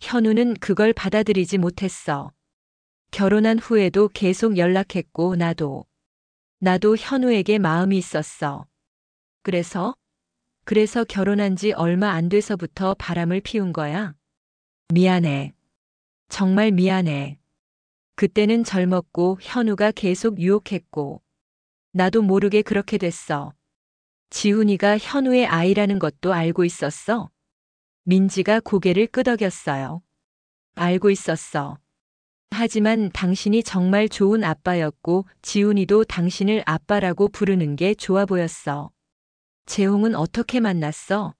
현우는 그걸 받아들이지 못했어. 결혼한 후에도 계속 연락했고 나도 현우에게 마음이 있었어. 그래서 결혼한 지 얼마 안 돼서부터 바람을 피운 거야. 미안해. 정말 미안해. 그때는 젊었고 현우가 계속 유혹했고 나도 모르게 그렇게 됐어. 지훈이가 현우의 아이라는 것도 알고 있었어. 민지가 고개를 끄덕였어요. 알고 있었어. 하지만 당신이 정말 좋은 아빠였고 지훈이도 당신을 아빠라고 부르는 게 좋아 보였어. 재홍은 어떻게 만났어?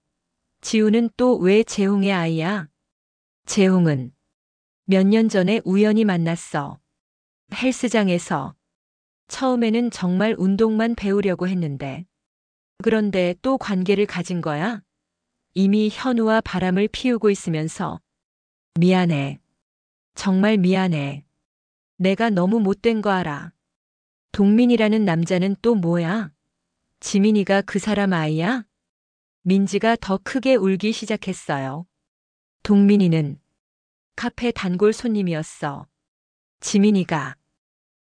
지훈은 또 왜 재홍의 아이야? 재홍은 몇 년 전에 우연히 만났어. 헬스장에서. 처음에는 정말 운동만 배우려고 했는데. 그런데 또 관계를 가진 거야? 이미 현우와 바람을 피우고 있으면서. 미안해. 정말 미안해. 내가 너무 못된 거 알아. 동민이라는 남자는 또 뭐야? 지민이가 그 사람 아이야? 민지가 더 크게 울기 시작했어요. 동민이는 카페 단골 손님이었어. 지민이가.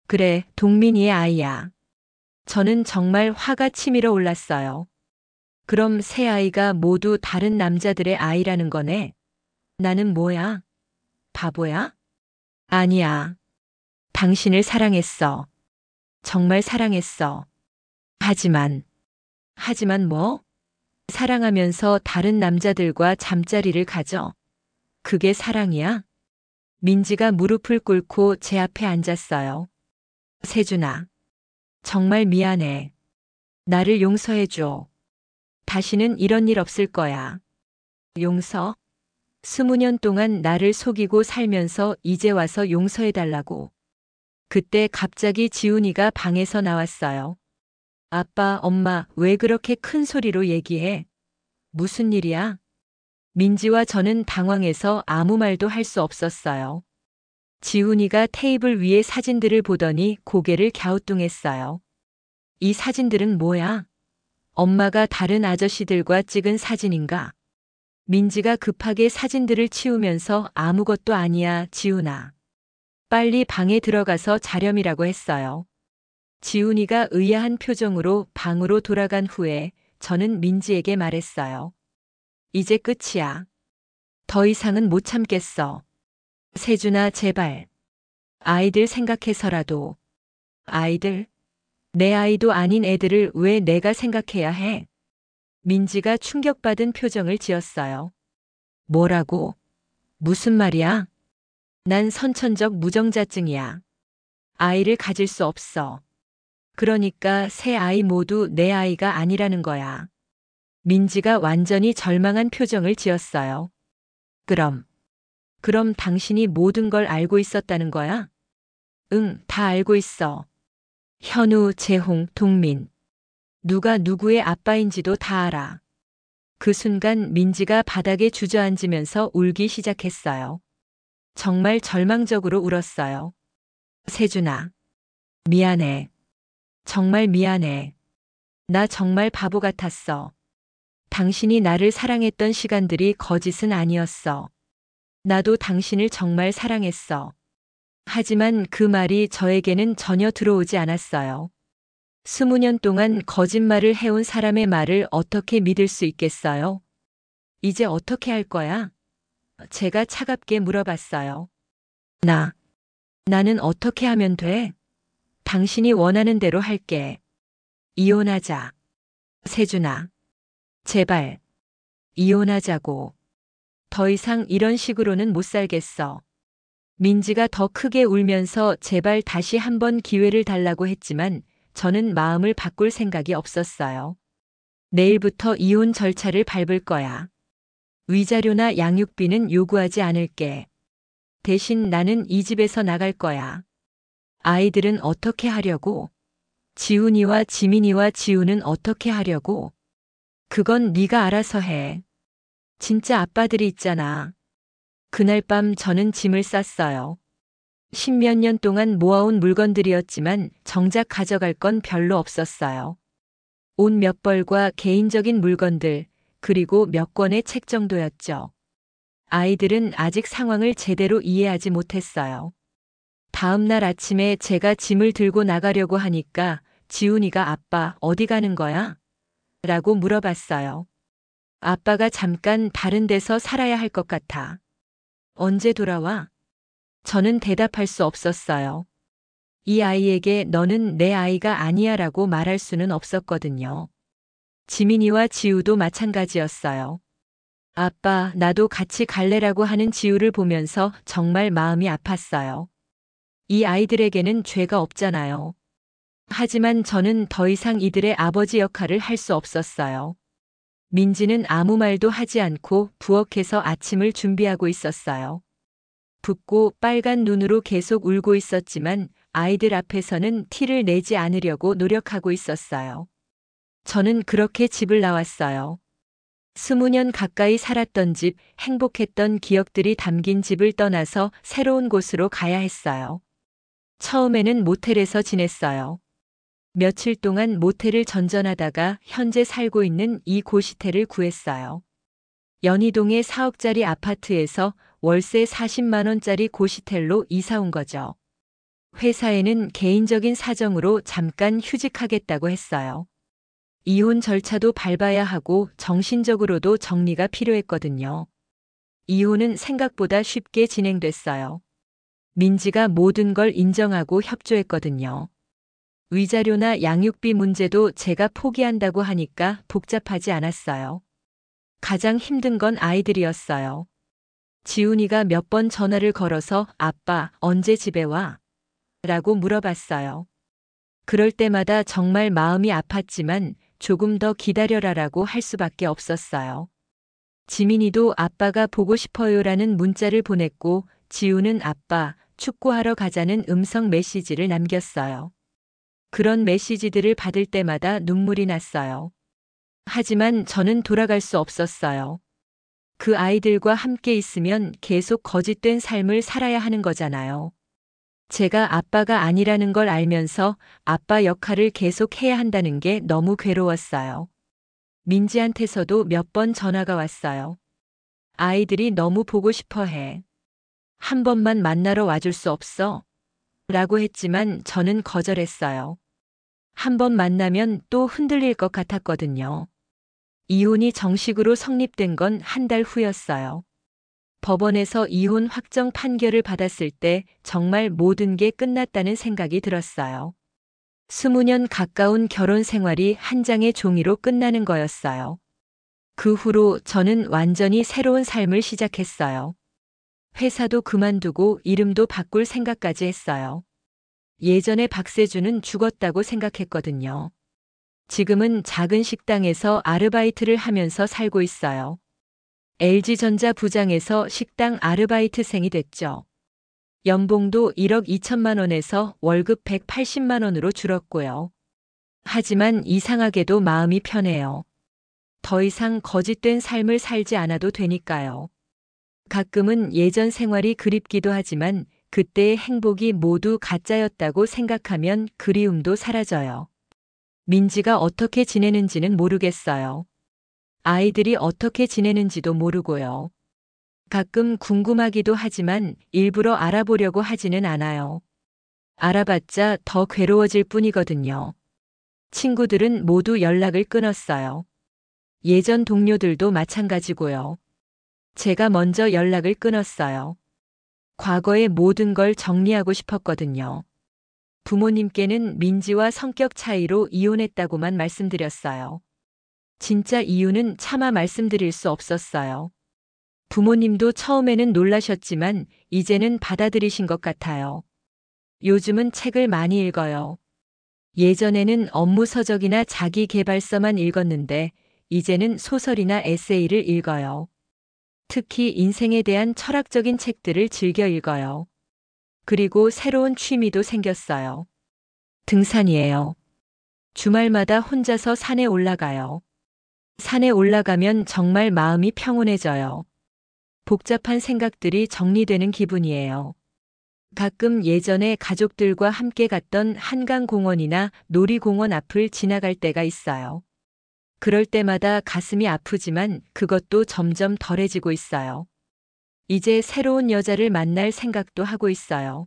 그래, 동민이의 아이야. 저는 정말 화가 치밀어 올랐어요. 그럼 세 아이가 모두 다른 남자들의 아이라는 거네. 나는 뭐야? 바보야? 아니야. 당신을 사랑했어. 정말 사랑했어. 하지만 뭐? 사랑하면서 다른 남자들과 잠자리를 가져. 그게 사랑이야? 민지가 무릎을 꿇고 제 앞에 앉았어요. 세준아, 정말 미안해. 나를 용서해줘. 다시는 이런 일 없을 거야. 용서? 20년 동안 나를 속이고 살면서 이제 와서 용서해달라고. 그때 갑자기 지훈이가 방에서 나왔어요. 아빠, 엄마, 왜 그렇게 큰 소리로 얘기해? 무슨 일이야? 민지와 저는 당황해서 아무 말도 할 수 없었어요. 지훈이가 테이블 위의 사진들을 보더니 고개를 갸우뚱했어요. 이 사진들은 뭐야? 엄마가 다른 아저씨들과 찍은 사진인가? 민지가 급하게 사진들을 치우면서 아무것도 아니야, 지훈아. 빨리 방에 들어가서 자렴이라고 했어요. 지훈이가 의아한 표정으로 방으로 돌아간 후에 저는 민지에게 말했어요. 이제 끝이야. 더 이상은 못 참겠어. 세준아, 제발. 아이들 생각해서라도. 아이들? 내 아이도 아닌 애들을 왜 내가 생각해야 해? 민지가 충격받은 표정을 지었어요. 뭐라고? 무슨 말이야? 난 선천적 무정자증이야. 아이를 가질 수 없어. 그러니까 세 아이 모두 내 아이가 아니라는 거야. 민지가 완전히 절망한 표정을 지었어요. 그럼 그럼 당신이 모든 걸 알고 있었다는 거야? 응, 다 알고 있어. 현우, 재홍, 동민. 누가 누구의 아빠인지도 다 알아. 그 순간 민지가 바닥에 주저앉으면서 울기 시작했어요. 정말 절망적으로 울었어요. 세준아, 미안해. 정말 미안해. 나 정말 바보 같았어. 당신이 나를 사랑했던 시간들이 거짓은 아니었어. 나도 당신을 정말 사랑했어. 하지만 그 말이 저에게는 전혀 들어오지 않았어요. 20년 동안 거짓말을 해온 사람의 말을 어떻게 믿을 수 있겠어요? 이제 어떻게 할 거야? 제가 차갑게 물어봤어요. 나는 어떻게 하면 돼? 당신이 원하는 대로 할게. 이혼하자. 세준아, 제발. 이혼하자고. 더 이상 이런 식으로는 못 살겠어. 민지가 더 크게 울면서 제발 다시 한번 기회를 달라고 했지만 저는 마음을 바꿀 생각이 없었어요. 내일부터 이혼 절차를 밟을 거야. 위자료나 양육비는 요구하지 않을게. 대신 나는 이 집에서 나갈 거야. 아이들은 어떻게 하려고? 지훈이와 지민이와 지우는 어떻게 하려고? 그건 네가 알아서 해. 진짜 아빠들이 있잖아. 그날 밤 저는 짐을 쌌어요. 십몇 년 동안 모아온 물건들이었지만 정작 가져갈 건 별로 없었어요. 옷 몇 벌과 개인적인 물건들, 그리고 몇 권의 책 정도였죠. 아이들은 아직 상황을 제대로 이해하지 못했어요. 다음 날 아침에 제가 짐을 들고 나가려고 하니까 지훈이가 아빠 어디 가는 거야? 라고 물어봤어요. 아빠가 잠깐 다른 데서 살아야 할 것 같아. 언제 돌아와? 저는 대답할 수 없었어요. 이 아이에게 너는 내 아이가 아니야 라고 말할 수는 없었거든요. 지민이와 지우도 마찬가지였어요. 아빠, 나도 같이 갈래라고 하는 지우를 보면서 정말 마음이 아팠어요. 이 아이들에게는 죄가 없잖아요. 하지만 저는 더 이상 이들의 아버지 역할을 할 수 없었어요. 민지는 아무 말도 하지 않고 부엌에서 아침을 준비하고 있었어요. 붓고 빨간 눈으로 계속 울고 있었지만 아이들 앞에서는 티를 내지 않으려고 노력하고 있었어요. 저는 그렇게 집을 나왔어요. 20년 가까이 살았던 집, 행복했던 기억들이 담긴 집을 떠나서 새로운 곳으로 가야 했어요. 처음에는 모텔에서 지냈어요. 며칠 동안 모텔을 전전하다가 현재 살고 있는 이 고시텔을 구했어요. 연희동의 4억짜리 아파트에서 월세 40만 원짜리 고시텔로 이사 온 거죠. 회사에는 개인적인 사정으로 잠깐 휴직하겠다고 했어요. 이혼 절차도 밟아야 하고 정신적으로도 정리가 필요했거든요. 이혼은 생각보다 쉽게 진행됐어요. 민지가 모든 걸 인정하고 협조했거든요. 위자료나 양육비 문제도 제가 포기한다고 하니까 복잡하지 않았어요. 가장 힘든 건 아이들이었어요. 지훈이가 몇 번 전화를 걸어서 아빠, 언제 집에 와? 라고 물어봤어요. 그럴 때마다 정말 마음이 아팠지만 조금 더 기다려라라고 할 수밖에 없었어요. 지민이도 아빠가 보고 싶어요라는 문자를 보냈고 지우는 아빠, 축구하러 가자는 음성 메시지를 남겼어요. 그런 메시지들을 받을 때마다 눈물이 났어요. 하지만 저는 돌아갈 수 없었어요. 그 아이들과 함께 있으면 계속 거짓된 삶을 살아야 하는 거잖아요. 제가 아빠가 아니라는 걸 알면서 아빠 역할을 계속 해야 한다는 게 너무 괴로웠어요. 민지한테서도 몇 번 전화가 왔어요. 아이들이 너무 보고 싶어 해. 한 번만 만나러 와줄 수 없어? 라고 했지만 저는 거절했어요. 한 번 만나면 또 흔들릴 것 같았거든요. 이혼이 정식으로 성립된 건 한 달 후였어요. 법원에서 이혼 확정 판결을 받았을 때 정말 모든 게 끝났다는 생각이 들었어요. 20년 가까운 결혼 생활이 한 장의 종이로 끝나는 거였어요. 그 후로 저는 완전히 새로운 삶을 시작했어요. 회사도 그만두고 이름도 바꿀 생각까지 했어요. 예전에 박세주는 죽었다고 생각했거든요. 지금은 작은 식당에서 아르바이트를 하면서 살고 있어요. LG전자 부장에서 식당 아르바이트생이 됐죠. 연봉도 1억 2천만 원에서 월급 180만 원으로 줄었고요. 하지만 이상하게도 마음이 편해요. 더 이상 거짓된 삶을 살지 않아도 되니까요. 가끔은 예전 생활이 그립기도 하지만 그때의 행복이 모두 가짜였다고 생각하면 그리움도 사라져요. 민지가 어떻게 지내는지는 모르겠어요. 아이들이 어떻게 지내는지도 모르고요. 가끔 궁금하기도 하지만 일부러 알아보려고 하지는 않아요. 알아봤자 더 괴로워질 뿐이거든요. 친구들은 모두 연락을 끊었어요. 예전 동료들도 마찬가지고요. 제가 먼저 연락을 끊었어요. 과거의 모든 걸 정리하고 싶었거든요. 부모님께는 민지와 성격 차이로 이혼했다고만 말씀드렸어요. 진짜 이유는 차마 말씀드릴 수 없었어요. 부모님도 처음에는 놀라셨지만 이제는 받아들이신 것 같아요. 요즘은 책을 많이 읽어요. 예전에는 업무 서적이나 자기 계발서만 읽었는데 이제는 소설이나 에세이를 읽어요. 특히 인생에 대한 철학적인 책들을 즐겨 읽어요. 그리고 새로운 취미도 생겼어요. 등산이에요. 주말마다 혼자서 산에 올라가요. 산에 올라가면 정말 마음이 평온해져요. 복잡한 생각들이 정리되는 기분이에요. 가끔 예전에 가족들과 함께 갔던 한강공원이나 놀이공원 앞을 지나갈 때가 있어요. 그럴 때마다 가슴이 아프지만 그것도 점점 덜해지고 있어요. 이제 새로운 여자를 만날 생각도 하고 있어요.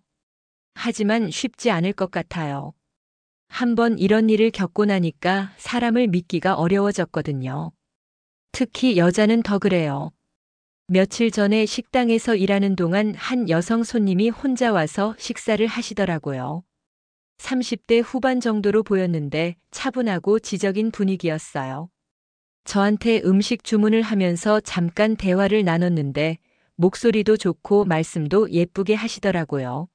하지만 쉽지 않을 것 같아요. 한번 이런 일을 겪고 나니까 사람을 믿기가 어려워졌거든요. 특히 여자는 더 그래요. 며칠 전에 식당에서 일하는 동안 한 여성 손님이 혼자 와서 식사를 하시더라고요. 30대 후반 정도로 보였는데 차분하고 지적인 분위기였어요. 저한테 음식 주문을 하면서 잠깐 대화를 나눴는데 목소리도 좋고 말씀도 예쁘게 하시더라고요.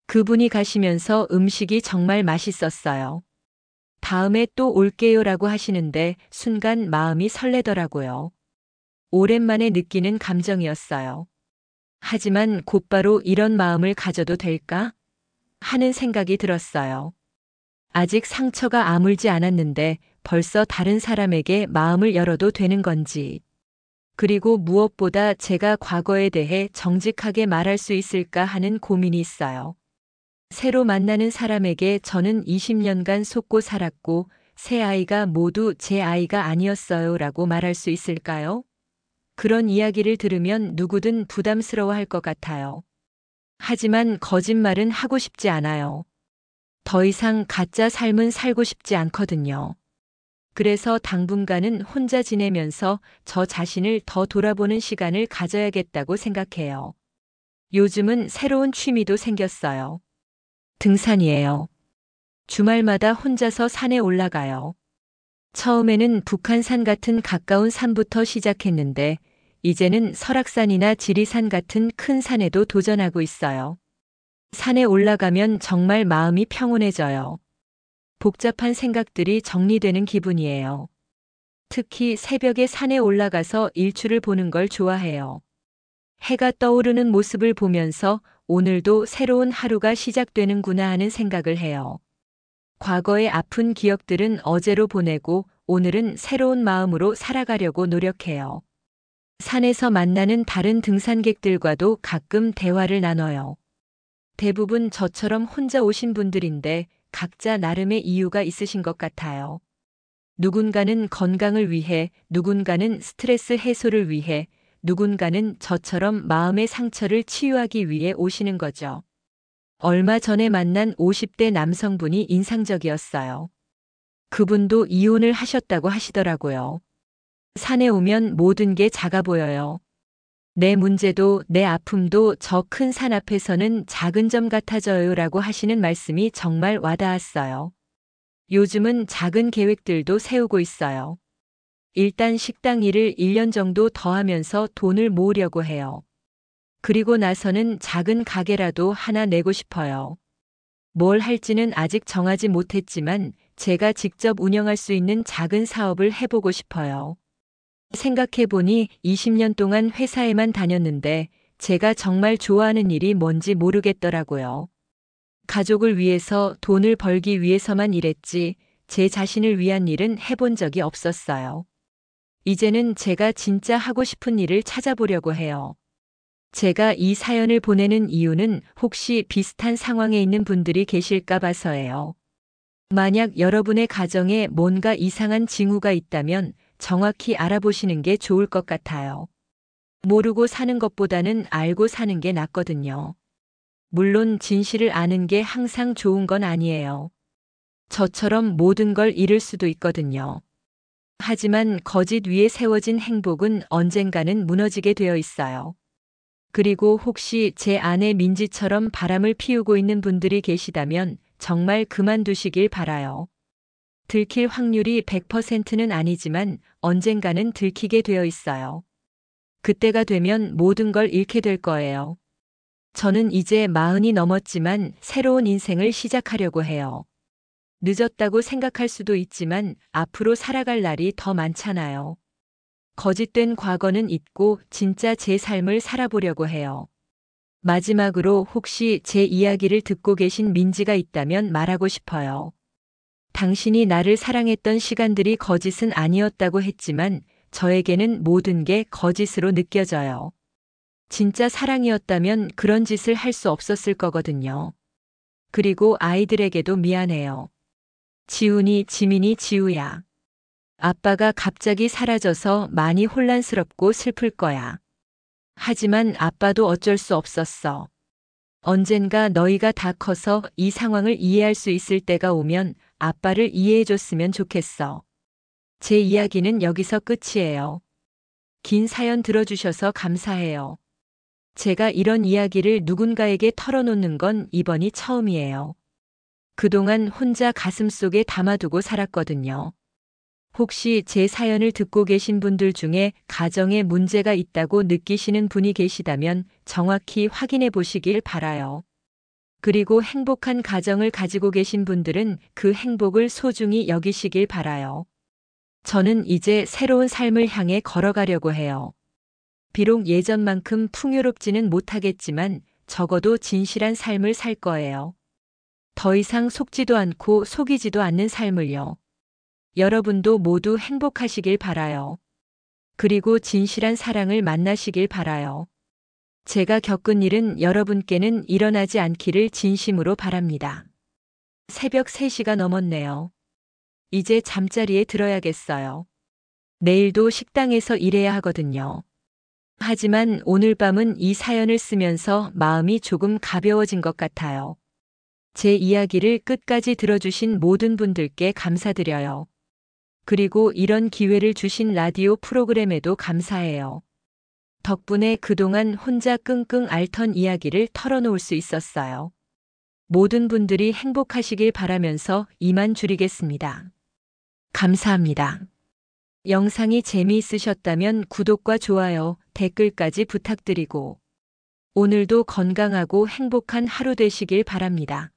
그분이 가시면서 음식이 정말 맛있었어요. 다음에 또 올게요라고 하시는데 순간 마음이 설레더라고요. 오랜만에 느끼는 감정이었어요. 하지만 곧바로 이런 마음을 가져도 될까? 하는 생각이 들었어요. 아직 상처가 아물지 않았는데 벌써 다른 사람에게 마음을 열어도 되는 건지. 그리고 무엇보다 제가 과거에 대해 정직하게 말할 수 있을까 하는 고민이 있어요. 새로 만나는 사람에게 저는 20년간 속고 살았고 새 아이가 모두 제 아이가 아니었어요 라고 말할 수 있을까요? 그런 이야기를 들으면 누구든 부담스러워할 것 같아요. 하지만 거짓말은 하고 싶지 않아요. 더 이상 가짜 삶은 살고 싶지 않거든요. 그래서 당분간은 혼자 지내면서 저 자신을 더 돌아보는 시간을 가져야겠다고 생각해요. 요즘은 새로운 취미도 생겼어요. 등산이에요. 주말마다 혼자서 산에 올라가요. 처음에는 북한산 같은 가까운 산부터 시작했는데 이제는 설악산이나 지리산 같은 큰 산에도 도전하고 있어요. 산에 올라가면 정말 마음이 평온해져요. 복잡한 생각들이 정리되는 기분이에요. 특히 새벽에 산에 올라가서 일출을 보는 걸 좋아해요. 해가 떠오르는 모습을 보면서 오늘도 새로운 하루가 시작되는구나 하는 생각을 해요. 과거의 아픈 기억들은 어제로 보내고 오늘은 새로운 마음으로 살아가려고 노력해요. 산에서 만나는 다른 등산객들과도 가끔 대화를 나눠요. 대부분 저처럼 혼자 오신 분들인데 각자 나름의 이유가 있으신 것 같아요. 누군가는 건강을 위해, 누군가는 스트레스 해소를 위해, 누군가는 저처럼 마음의 상처를 치유하기 위해 오시는 거죠. 얼마 전에 만난 50대 남성분이 인상적이었어요. 그분도 이혼을 하셨다고 하시더라고요. 산에 오면 모든 게 작아 보여요. 내 문제도 내 아픔도 저 큰 산 앞에서는 작은 점 같아져요 라고 하시는 말씀이 정말 와닿았어요. 요즘은 작은 계획들도 세우고 있어요. 일단 식당 일을 1년 정도 더 하면서 돈을 모으려고 해요. 그리고 나서는 작은 가게라도 하나 내고 싶어요. 뭘 할지는 아직 정하지 못했지만 제가 직접 운영할 수 있는 작은 사업을 해보고 싶어요. 생각해보니 20년 동안 회사에만 다녔는데 제가 정말 좋아하는 일이 뭔지 모르겠더라고요. 가족을 위해서 돈을 벌기 위해서만 일했지 제 자신을 위한 일은 해본 적이 없었어요. 이제는 제가 진짜 하고 싶은 일을 찾아보려고 해요. 제가 이 사연을 보내는 이유는 혹시 비슷한 상황에 있는 분들이 계실까 봐서예요. 만약 여러분의 가정에 뭔가 이상한 징후가 있다면 정확히 알아보시는 게 좋을 것 같아요. 모르고 사는 것보다는 알고 사는 게 낫거든요. 물론 진실을 아는 게 항상 좋은 건 아니에요. 저처럼 모든 걸 잃을 수도 있거든요. 하지만 거짓 위에 세워진 행복은 언젠가는 무너지게 되어 있어요. 그리고 혹시 제 아내 민지처럼 바람을 피우고 있는 분들이 계시다면 정말 그만두시길 바라요. 들킬 확률이 100%는 아니지만 언젠가는 들키게 되어 있어요. 그때가 되면 모든 걸 잃게 될 거예요. 저는 이제 40이 넘었지만 새로운 인생을 시작하려고 해요. 늦었다고 생각할 수도 있지만 앞으로 살아갈 날이 더 많잖아요. 거짓된 과거는 잊고 진짜 제 삶을 살아보려고 해요. 마지막으로 혹시 제 이야기를 듣고 계신 민지가 있다면 말하고 싶어요. 당신이 나를 사랑했던 시간들이 거짓은 아니었다고 했지만 저에게는 모든 게 거짓으로 느껴져요. 진짜 사랑이었다면 그런 짓을 할 수 없었을 거거든요. 그리고 아이들에게도 미안해요. 지훈이, 지민이, 지우야. 아빠가 갑자기 사라져서 많이 혼란스럽고 슬플 거야. 하지만 아빠도 어쩔 수 없었어. 언젠가 너희가 다 커서 이 상황을 이해할 수 있을 때가 오면 아빠를 이해해줬으면 좋겠어. 제 이야기는 여기서 끝이에요. 긴 사연 들어주셔서 감사해요. 제가 이런 이야기를 누군가에게 털어놓는 건 이번이 처음이에요. 그동안 혼자 가슴속에 담아두고 살았거든요. 혹시 제 사연을 듣고 계신 분들 중에 가정에 문제가 있다고 느끼시는 분이 계시다면 정확히 확인해 보시길 바라요. 그리고 행복한 가정을 가지고 계신 분들은 그 행복을 소중히 여기시길 바라요. 저는 이제 새로운 삶을 향해 걸어가려고 해요. 비록 예전만큼 풍요롭지는 못하겠지만 적어도 진실한 삶을 살 거예요. 더 이상 속지도 않고 속이지도 않는 삶을요. 여러분도 모두 행복하시길 바라요. 그리고 진실한 사랑을 만나시길 바라요. 제가 겪은 일은 여러분께는 일어나지 않기를 진심으로 바랍니다. 새벽 3시가 넘었네요. 이제 잠자리에 들어야겠어요. 내일도 식당에서 일해야 하거든요. 하지만 오늘 밤은 이 사연을 쓰면서 마음이 조금 가벼워진 것 같아요. 제 이야기를 끝까지 들어주신 모든 분들께 감사드려요. 그리고 이런 기회를 주신 라디오 프로그램에도 감사해요. 덕분에 그동안 혼자 끙끙 앓던 이야기를 털어놓을 수 있었어요. 모든 분들이 행복하시길 바라면서 이만 줄이겠습니다. 감사합니다. 영상이 재미있으셨다면 구독과 좋아요, 댓글까지 부탁드리고 오늘도 건강하고 행복한 하루 되시길 바랍니다.